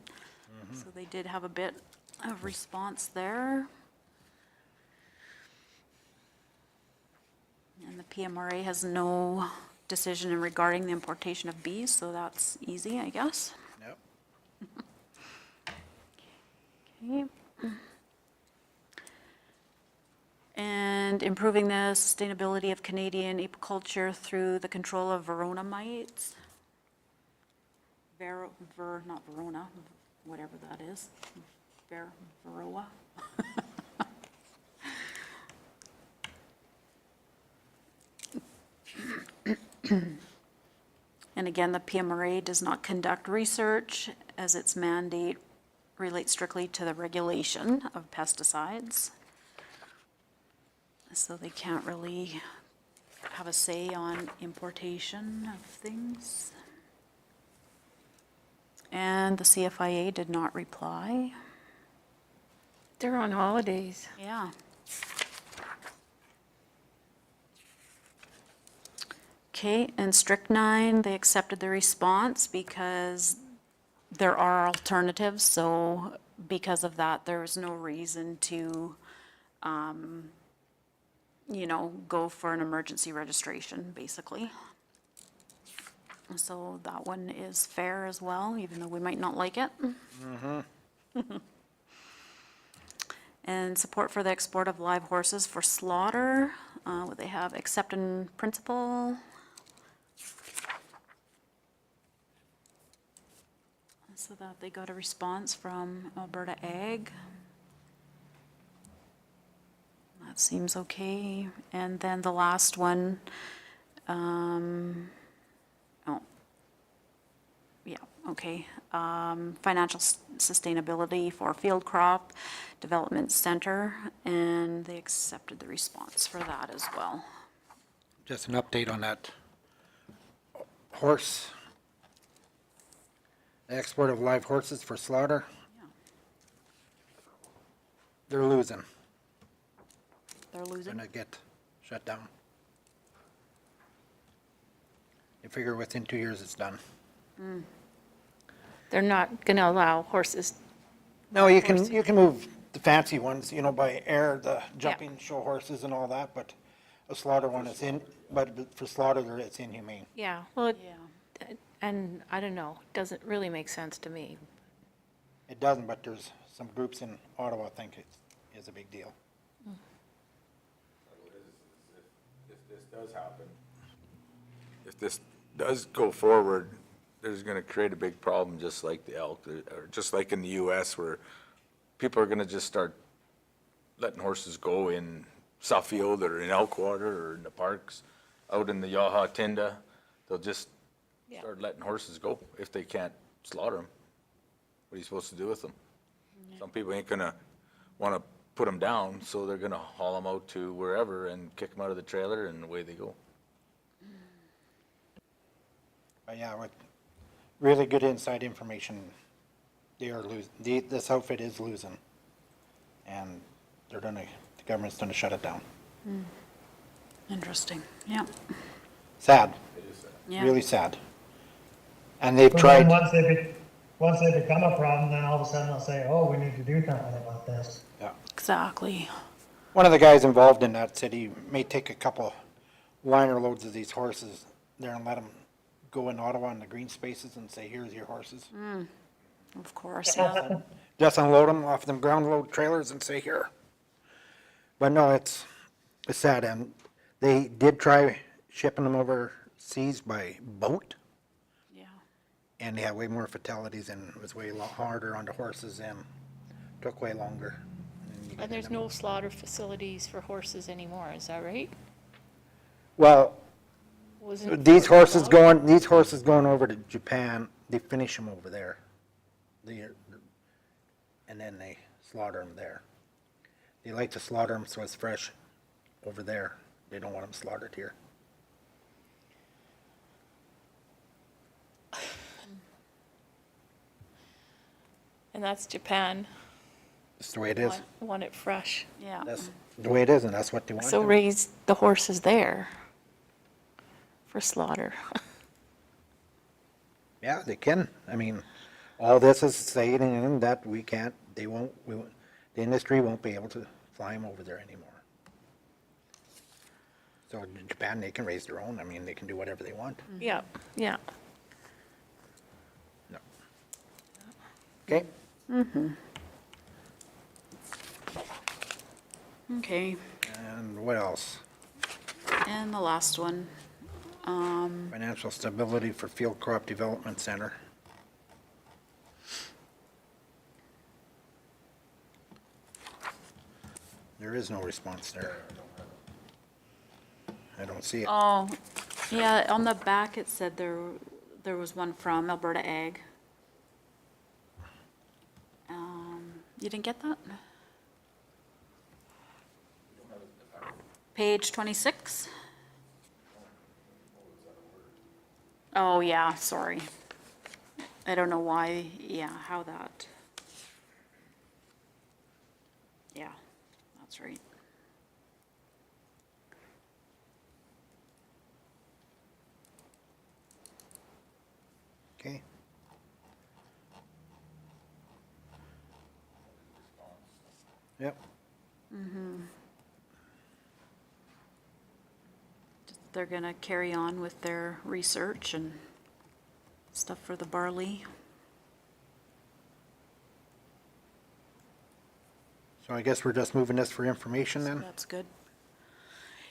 so they did have a bit of response there. And the PMRA has no decision in regarding the importation of bees, so that's easy, I guess. Yep. Okay. And improving the sustainability of Canadian apiculture through the control of Verona mites. Not Verona, whatever that is. Varroa. And again, the PMRA does not conduct research, as its mandate relates strictly to the regulation of pesticides. So they can't really have a say on importation of things. And the CFIA did not reply. They're on holidays. Yeah. Okay, and strychnine, they accepted the response because there are alternatives, so because of that, there is no reason to, go for an emergency registration, basically. So that one is fair as well, even though we might not like it. And support for the export of live horses for slaughter. What they have, accept in principle. So that they got a response from Alberta Ag. That seems okay. And then the last one, oh, yeah, okay. Financial sustainability for Field Crop Development Center, and they accepted the response for that as well. Just an update on that horse. The export of live horses for slaughter. They're losing. They're losing. Gonna get shut down. You figure within 2 years it's done. They're not going to allow horses. No, you can move the fancy ones, you know, by air, the jumping show horses and all that, but a slaughter one is but for slaughter, it's inhumane. Yeah, well, Yeah. and I don't know, doesn't really make sense to me. It doesn't, but there's some groups in Ottawa think it is a big deal. If this does happen, if this does go forward, there's gonna create a big problem, just like the elk, or just like in the US where people are gonna just start letting horses go in Suffield or in Elkwater or in the parks, out in the Yaha Tinda. They'll just Yeah. start letting horses go if they can't slaughter them. What are you supposed to do with them? Some people ain't gonna wanna put them down, so they're gonna haul them out to wherever and kick them out of the trailer and away they go. But yeah, with really good inside information, they are losing, this outfit is losing. And the government's gonna shut it down. Interesting, yeah. Sad, Yeah. really sad. And they've But then tried, once they become a problem, then all of a sudden they'll say, oh, we need to do something about this. yeah. Exactly. One of the guys involved in that said he may take a couple liner loads of these horses there and let them go in Ottawa in the green spaces and say, here's your horses. Of course, yeah. Just unload them off them ground load trailers and say, here. But no, it's sad, and they did try shipping them overseas by boat, Yeah. and they had way more fatalities, and it was way harder on the horses and took way longer. And there's no slaughter facilities for horses anymore, is that right? Well, Wasn't these horses allowed? going over to Japan, they finish them over there. And then they slaughter them there. They like to slaughter them so it's fresh over there. They don't want them slaughtered here. And that's Japan, That's the way it is. want it fresh. Yeah. That's the way it is, and that's what they want. So raise the horses there for slaughter. Yeah, they can. I mean, all this is saying that we can't, the industry won't be able to fly them over there anymore. So in Japan, they can raise their own. I mean, they can do whatever they want. Yeah, yeah. No. Okay? Okay, And what else? and the last one, Financial stability for Field Crop Development Center. There is no response there. I don't see it. oh, yeah, on the back it said there was one from Alberta Ag. You didn't get that? Page 26? Oh, yeah, sorry. I don't know why, yeah, how that. Yeah, that's right. Okay. Yep. They're gonna carry on with their research and stuff for the barley. So I guess we're just moving this for information then? That's good.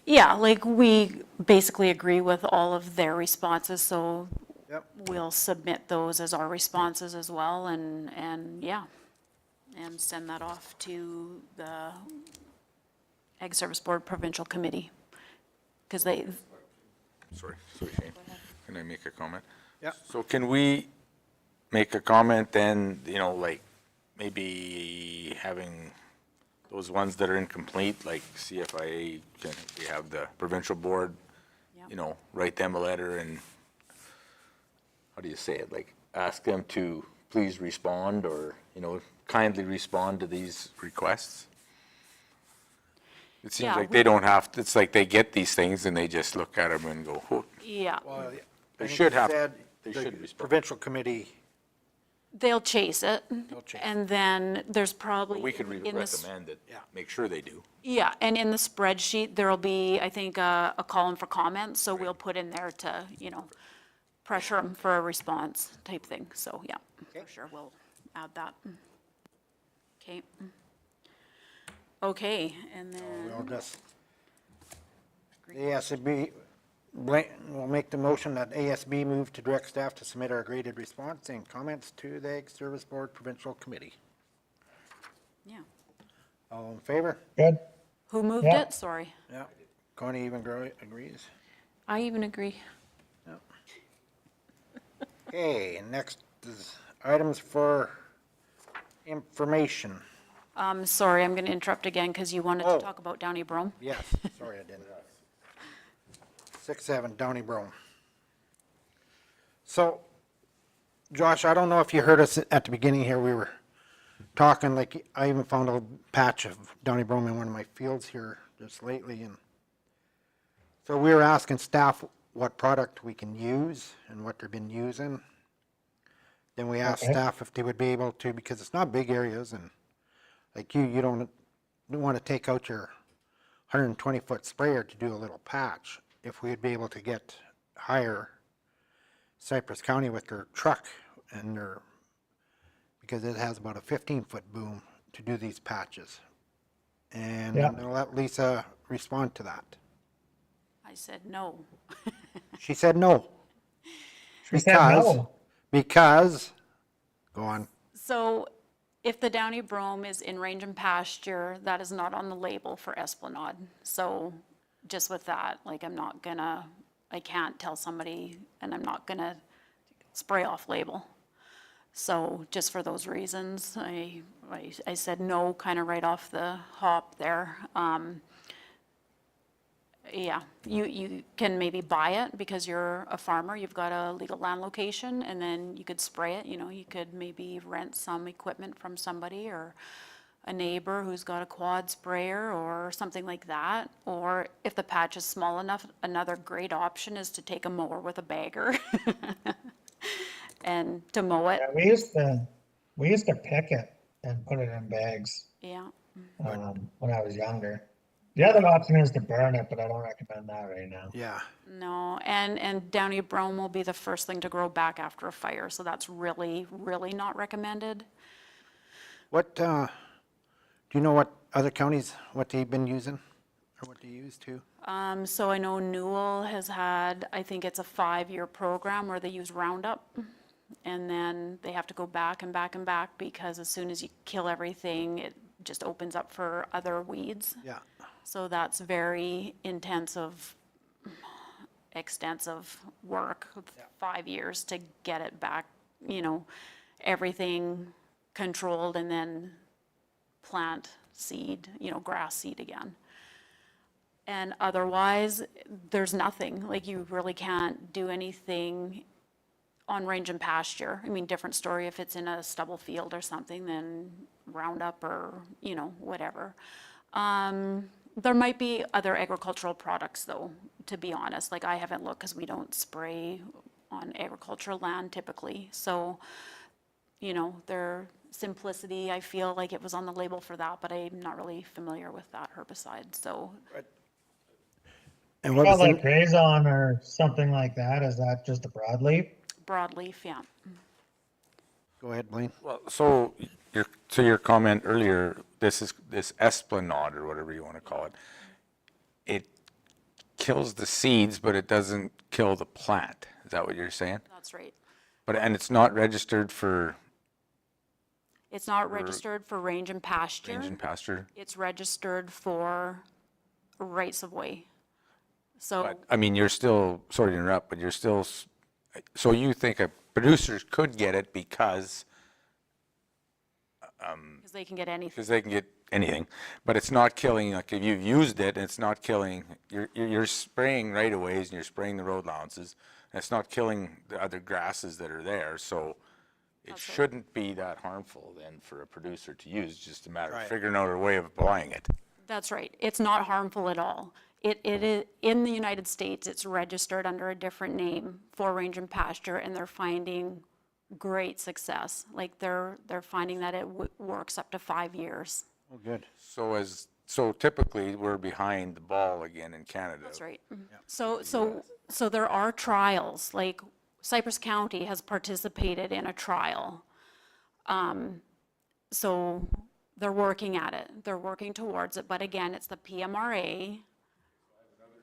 Yeah, like we basically agree with all of their responses, so Yep. we'll submit those as our responses as well and yeah. And send that off to the Ag Service Board Provincial Committee. Because they, Sorry, Shane. Can I make a comment? Yeah. So can we make a comment then, you know, like maybe having those ones that are incomplete, like CFIA, can we have the provincial board, Yeah. you know, write them a letter and, how do you say it, like ask them to please respond or, you know, kindly respond to these requests? It seems Yeah, like we- they don't have, it's like they get these things and they just look at them and go, oh, yeah, Well, They I think should you have- said they the should respond. Provincial committee, they'll chase it. chase And then there's probably. we could in the s- recommend that, Yeah. make sure they do. Yeah, and in the spreadsheet, there'll be, I think, a column for comments, so we'll put in there to, you know, pressure them for a response type thing, so, yeah, for sure, we'll add that. Okay. Okay, and we'll then, just, the ASB, we'll make the motion that ASB move to direct staff to submit our graded response and comments to the Ag Service Board Provincial Committee. yeah. All in favor? Good. Who moved Yeah. it? Sorry. Yeah. Connie even agrees. I even agree. Okay, and next is items for information. Sorry, I'm gonna interrupt again, because you wanted Oh. to talk about Downey Brome. Yes, sorry I didn't. 6-7 Downey Brome. So, Josh, I don't know if you heard us at the beginning here, we were talking, like, I even found a patch of Downey Brome in one of my fields here just lately, and so we were asking staff what product we can use and what they've been using. Then we asked Okay. staff if they would be able to, because it's not big areas, and like you don't want to take out your 120-foot sprayer to do a little patch. If we'd be able to hire Cypress County with their truck and because it has about a 15-foot boom to do these patches. And Yeah. I'm gonna let Lisa respond to that. I said no. She said no. She said no. Because, go on. So if the Downey Brome is in range and pasture, that is not on the label for Esplanade. So just with that, like, I can't tell somebody, and I'm not gonna spray off label. So just for those reasons, I said no, kind of right off the hop there. Yeah, you can maybe buy it because you're a farmer, you've got a legal land location, and then you could spray it, you know, you could maybe rent some equipment from somebody or a neighbor who's got a quad sprayer or something like that. Or if the patch is small enough, another great option is to take a mower with a bagger and to mow it, Yeah, we used to pick it and put it in bags, yeah. when I was younger. The other option is to burn it, but I don't recommend that right now. Yeah. No, and Downey Brome will be the first thing to grow back after a fire, so that's really, really not recommended. What, do you know what other counties, what they've been using or what they use too? So I know Newell has had, I think it's a 5-year program where they use Roundup. And then they have to go back and back and back because as soon as you kill everything, it just opens up for other weeds. Yeah. So that's very intensive, extensive work, 5 years to get it back, you know, everything controlled and then plant seed, you know, grass seed again. And otherwise, there's nothing, like you really can't do anything on range and pasture. I mean, different story if it's in a stubble field or something, then Roundup or, you know, whatever. There might be other agricultural products though, to be honest. Like I haven't looked because we don't spray on agricultural land typically. So, you know, their Simplicity, I feel like it was on the label for that, but I'm not really familiar with that herbicide, so. And what Got was like the, Grazon or something like that, is that just a broadleaf? Broadleaf, yeah. go ahead, Blaine. Well, so you're to your comment earlier, this esplanade or whatever you want to call it, it kills the seeds, but it doesn't kill the plant. Is that what you're saying? That's right. And it's not registered for It's not registered for range and pasture. range and pasture? It's registered for rights of way. So, But, I mean, you're still, sorry to interrupt, but you're still, so you think a producer could get it because because they can get anything. they can get anything, but it's not killing, like if you've used it, and it's not killing, you're spraying right of ways and you're spraying the road allowances, and it's not killing the other grasses that are there, so it shouldn't be that harmful then for a producer to use, just a matter of figuring out a way of applying it. That's right. It's not harmful at all. It is, in the United States, it's registered under a different name for range and pasture, and they're finding great success. Like they're finding that it works up to 5 years. Oh, good. So typically, we're behind the ball again in Canada. That's right. So there are trials, like Cypress County has participated in a trial. So they're working at it. They're working towards it. But again, it's the PMRA.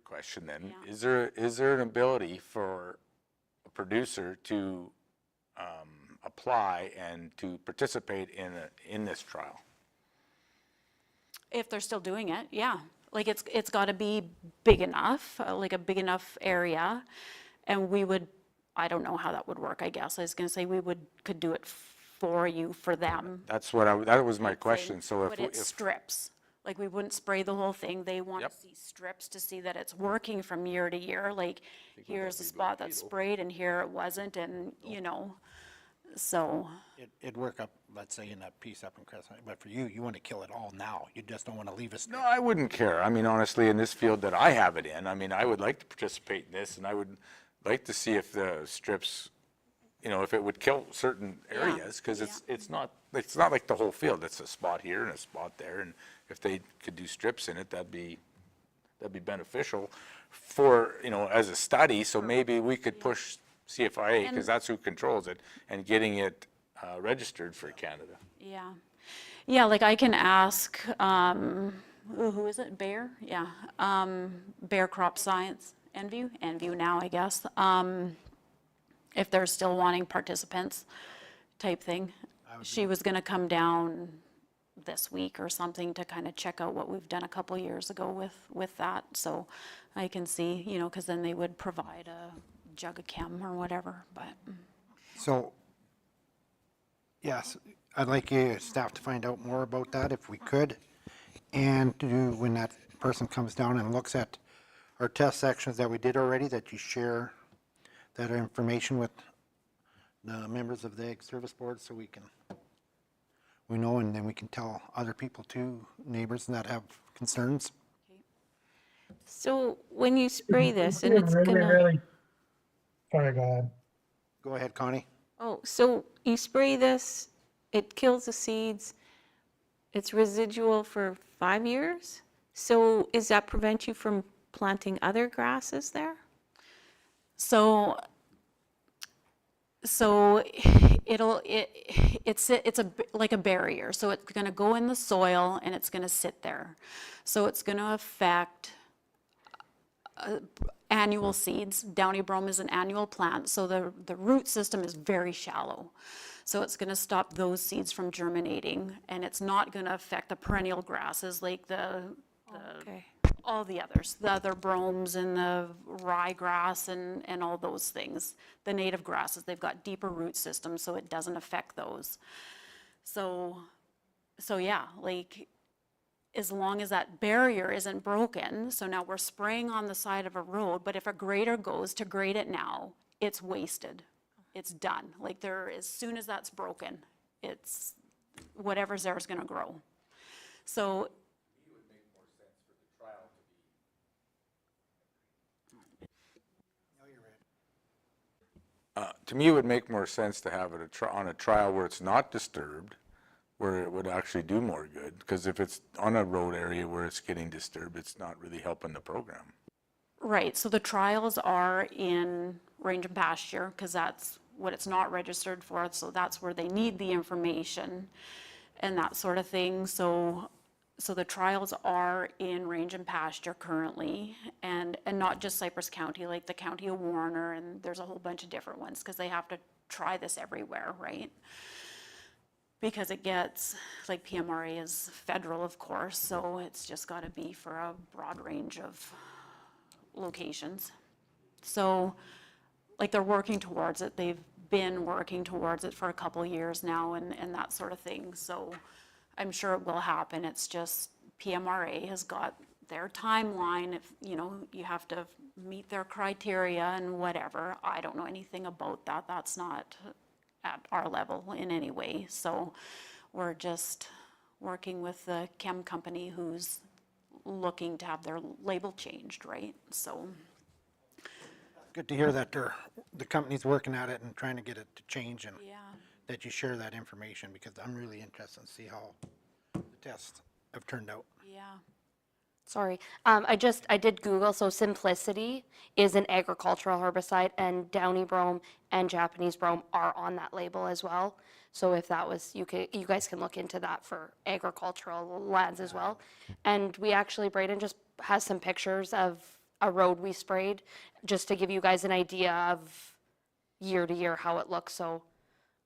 Question then, is there an ability for a producer to apply and to participate in this trial? If they're still doing it, yeah. Like it's got to be big enough, like a big enough area. And we would, I don't know how that would work, I guess. I was going to say could do it for you, for them. That's what that was my question. So But it's strips. Like we wouldn't spray the whole thing. They want to see strips to see that it's working from year to year. Like here's the spot that's sprayed and here it wasn't, and so. It'd work up, let's say, in that piece up in Crescent, but for you, you want to kill it all now. You just don't want to leave us. No, I wouldn't care. I mean, honestly, in this field that I have it in, I mean, I would like to participate in this, and I would like to see if the strips, if it would kill certain areas, because it's not like the whole field. It's a spot here and a spot there, and if they could do strips in it, that'd be beneficial for, as a study. So maybe we could push CFIA, because that's who controls it, and getting it registered for Canada. Yeah. Yeah, like I can ask, who is it? Bayer? Yeah. Bayer Crop Science, Enview now, I guess. If they're still wanting participants type thing. She was going to come down this week or something to kind of check out what we've done a couple years ago with that. So I can see, because then they would provide a jug of chem or whatever, but. So, yes, I'd like you, staff, to find out more about that if we could. And when that person comes down and looks at our test sections that we did already, that you share that information with the members of the Ag Service Board, so we know, and then we can tell other people too, neighbors that have concerns. So when you spray this and it's Really, gonna, really, sorry, go ahead. Go ahead, Connie. so you spray this, it kills the seeds, it's residual for 5 years? So does that prevent you from planting other grasses there? So it's like a barrier. So it's going to go in the soil and it's going to sit there. So it's going to affect annual seeds. Downy brome is an annual plant, so the root system is very shallow. So it's going to stop those seeds from germinating, and it's not going to affect the perennial grasses like Okay. all the others, the other bromes and the ryegrass and all those things. The native grasses, they've got deeper root systems, so it doesn't affect those. So yeah, like as long as that barrier isn't broken, so now we're spraying on the side of a road, but if a grader goes to grade it now, it's wasted. It's done. Like as soon as that's broken, it's whatever's there is going to grow. So To me, it would make more sense to have it on a trial where it's not disturbed, where it would actually do more good, because if it's on a road area where it's getting disturbed, it's not really helping the program. right, so the trials are in range and pasture, because that's what it's not registered for, so that's where they need the information. and that sort of thing. So the trials are in range and pasture currently, and not just Cypress County, like the county of Warner, and there's a whole bunch of different ones, because they have to try this everywhere, right? Because it gets, like PMRA is federal, of course, so it's just gotta be for a broad range of locations. So, like, they're working towards it, they've been working towards it for a couple years now, and that sort of thing, so I'm sure it will happen. It's just PMRA has got their timeline. If, you know, you have to meet their criteria and whatever. I don't know anything about that. That's not at our level in any way. So we're just working with the chem company who's looking to have their label changed, right? So, Good to hear that the company's working at it and trying to get it to change, and yeah. that you share that information, because I'm really interested to see how the tests have turned out. Yeah. Sorry, I did Google, so Simplicity is an agricultural herbicide, and Downy brome and Japanese brome are on that label as well. So if that was, you guys can look into that for agricultural lands as well. And we actually, Braden just has some pictures of a road we sprayed, just to give you guys an idea of year to year how it looks. So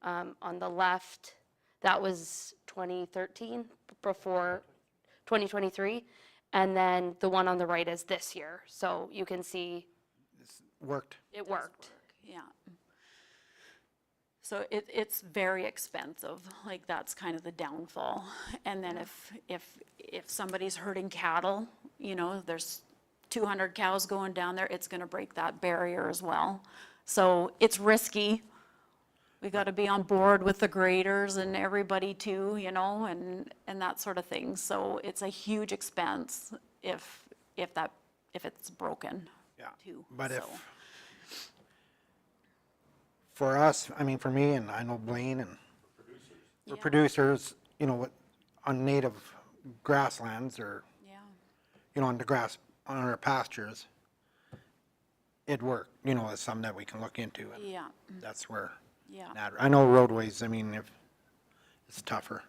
on the left, that was 2013, before 2023. And then the one on the right is this year. So you can see Worked. it worked. Yeah. So it's very expensive, like that's kind of the downfall. And then if somebody's herding cattle, you know, there's 200 cows going down there, it's gonna break that barrier as well. So it's risky. We gotta be on board with the graders and everybody too, you know, and that sort of thing. So it's a huge expense if it's broken Yeah. too. But so. if, for us, I mean, for me, and I know Blaine, and for producers, you know, on native grasslands, or, Yeah, you know, on the grass, on our pastures, it'd work, you know, it's something that we can look into, and yeah, that's where, yeah, I know roadways, I mean, if, it's tougher.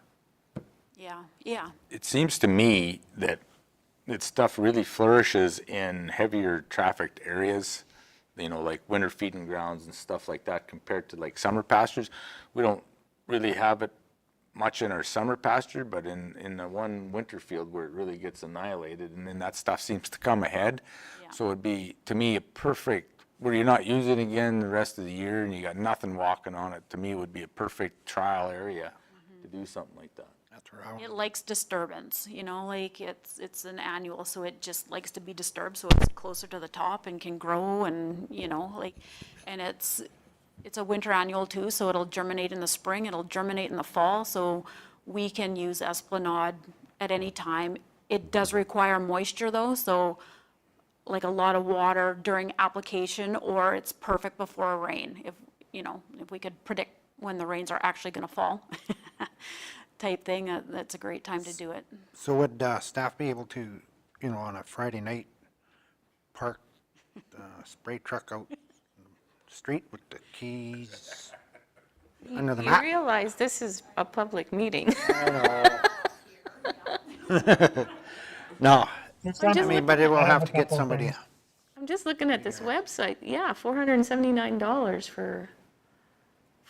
yeah, yeah, It seems to me that stuff really flourishes in heavier trafficked areas, you know, like winter feeding grounds and stuff like that, compared to like summer pastures. We don't really have it much in our summer pasture, but in the one winter field where it really gets annihilated, and then that stuff seems to come ahead. Yeah. So it'd be, to me, a perfect, where you're not using it again the rest of the year and you got nothing walking on it, to me would be a perfect trial area to do something like that. That's where I, it likes disturbance, you know, like it's an annual, so it just likes to be disturbed, so it's closer to the top and can grow, and, you know, like, and it's a winter annual too, so it'll germinate in the spring, it'll germinate in the fall, so we can use Esplanade at any time. It does require moisture though, so like a lot of water during application, or it's perfect before a rain, if, you know, if we could predict when the rains are actually gonna fall, type thing, that's a great time to do it. so would staff be able to, you know, on a Friday night, park the spray truck out in the street with the keys under the You mat? realize this is a public meeting. No, There's I some- mean, but it will I have a to get couple somebody, things. I'm just looking at this website. Yeah, $479 for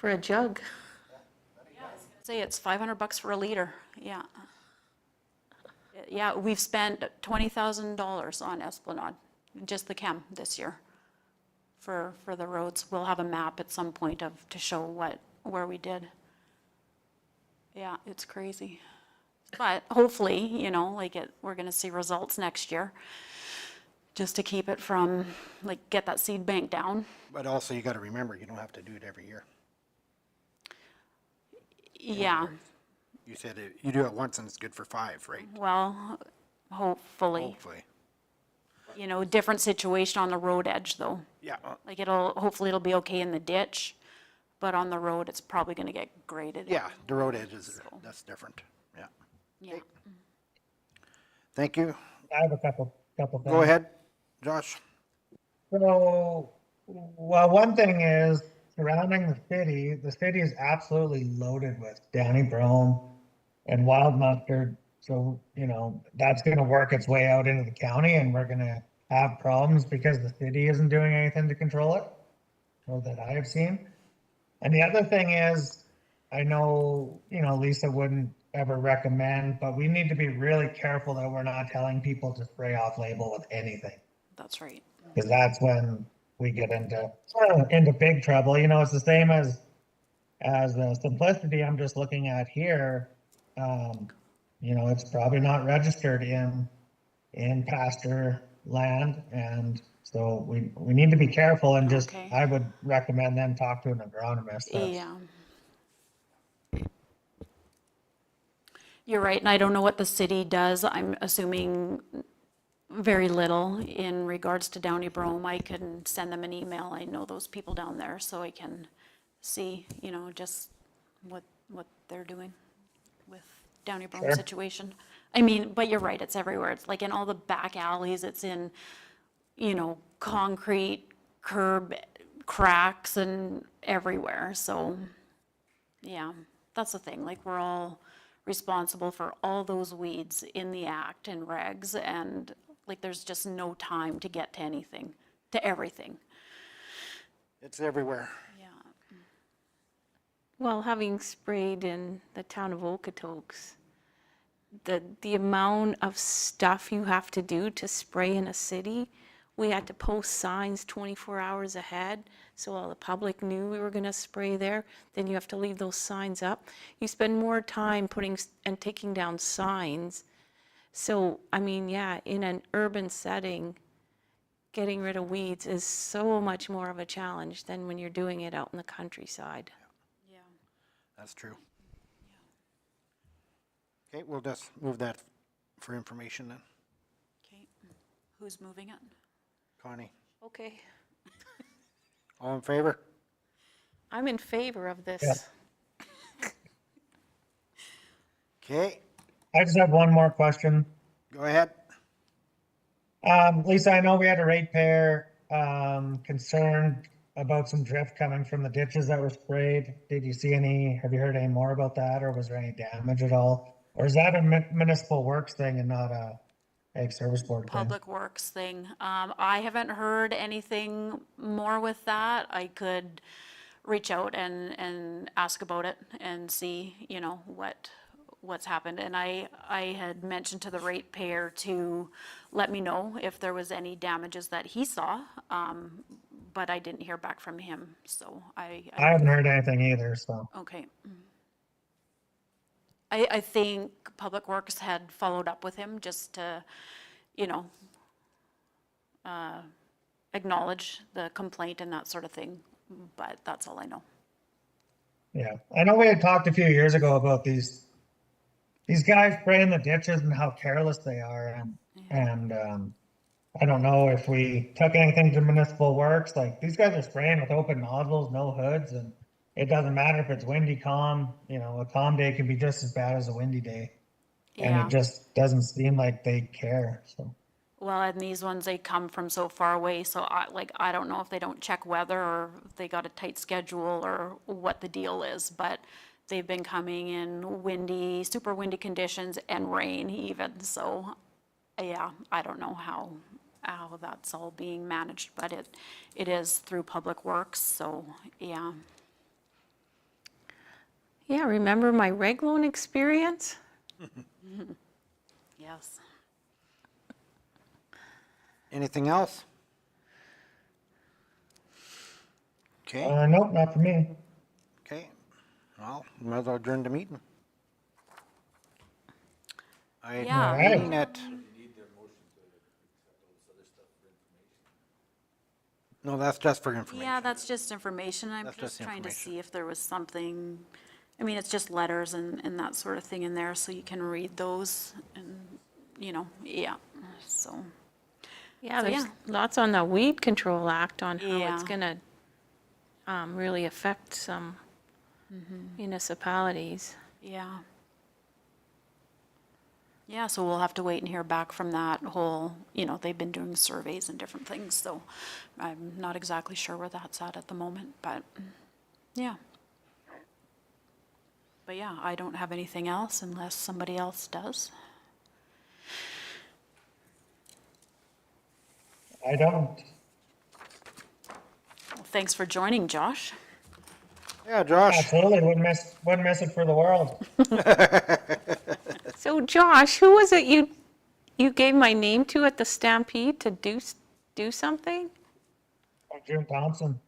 a jug. Say it's $500 for a liter, yeah. Yeah, we've spent $20,000 on Esplanade, just the chem this year for the roads. We'll have a map at some point to show where we did. Yeah, it's crazy. But hopefully, you know, like we're gonna see results next year, just to keep it from, like, get that seed bank down. but also you gotta remember, you don't have to do it every year. Yeah, You said you do it once and it's good for 5, right? well, hopefully. Hopefully. You know, different situation on the road edge though. Yeah, Like hopefully it'll be okay in the ditch, but on the road, it's probably gonna get graded. yeah, the road edges, that's different, yeah. Yeah. Thank you. I have a couple things. Go ahead, Josh. So, well, one thing is surrounding the city is absolutely loaded with Downy brome, and wild mustard. So, you know, that's gonna work its way out into the county and we're gonna have problems because the city isn't doing anything to control it, or that I have seen. And the other thing is, I know, you know, Lisa wouldn't ever recommend, but we need to be really careful that we're not telling people to spray off label with anything. That's right. Because that's when we get into big trouble. You know, it's the same as the simplicity I'm just looking at here. You know, it's probably not registered in pasture land, and so we need to be careful and just, Okay. I would recommend them talk to an agronomist. Yeah. You're right, and I don't know what the city does. I'm assuming very little in regards to Downey Brome. I can send them an email. I know those people down there, so I can see, you know, just what they're doing with Downey Brome Sure. situation. I mean, but you're right, it's everywhere. It's like in all the back alleys, it's in, you know, concrete curb cracks and everywhere. So, yeah, that's the thing. Like, we're all responsible for all those weeds in the act and regs, and like, there's just no time to get to anything, to everything. It's everywhere. Yeah. Well, having sprayed in the town of Okotoks, the amount of stuff you have to do to spray in a city, we had to post signs 24 hours ahead, so all the public knew we were gonna spray there. Then you have to leave those signs up. You spend more time putting and taking down signs. So, I mean, yeah, in an urban setting, getting rid of weeds is so much more of a challenge than when you're doing it out in the countryside. Yeah. That's true. Okay, we'll just move that for information then. Okay. Who's moving it? Connie, Okay. all in favor? I'm in favor of this. Yeah. Okay, I just have one more question. go ahead. Lisa, I know we had a ratepayer, concerned about some drift coming from the ditches that were sprayed. Did you see have you heard any more about that, or was there any damage at all? Or is that a municipal works thing and not a ag service board thing? Public Works thing. I haven't heard anything more with that. I could reach out and ask about it and see, you know, what's happened. And I had mentioned to the ratepayer to let me know if there was any damages that he saw, but I didn't hear back from him, so I haven't heard anything either, so. okay. I think Public Works had followed up with him just to, you know, acknowledge the complaint and that sort of thing, but that's all I know. Yeah, I know we had talked a few years ago about these guys spraying the ditches and how careless they are, and I don't know if we took anything to municipal works. Like, these guys are spraying with open nozzles, no hoods, and it doesn't matter if it's windy, calm. You know, a calm day can be just as bad as a windy day, and Yeah. it just doesn't seem like they care. So. Well, and these ones, they come from so far away, so I don't know if they don't check weather or if they got a tight schedule or what the deal is, but they've been coming in windy, super windy conditions and rain even, so, yeah, I don't know how that's all being managed, but it is through Public Works, so, yeah. Yeah, remember my reg loan experience? Yes. Anything else? Okay, Nope, not for me. okay. Well, might as well adjourn the meeting. I Yeah. All right. mean at. No, that's just for information. Yeah, that's just information. I'm That's just just trying to information. see if there was something, I mean, it's just letters and that sort of thing in there, so you can read those and, you know, yeah, so. Yeah, So, there's yeah. lots on the Weed Control Act on how it's Yeah. gonna really affect some municipalities. Yeah. Yeah, so we'll have to wait and hear back from that whole, you know, they've been doing surveys and different things, so I'm not exactly sure where that's at the moment, but, yeah. But yeah, I don't have anything else unless somebody else does. I don't. Well, thanks for joining, Josh. Yeah, Josh, Absolutely, wouldn't miss it for the world. So Josh, who was it you gave my name to at the Stampede to do something? June Thompson.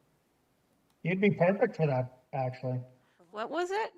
You'd be perfect for that, actually. What was it?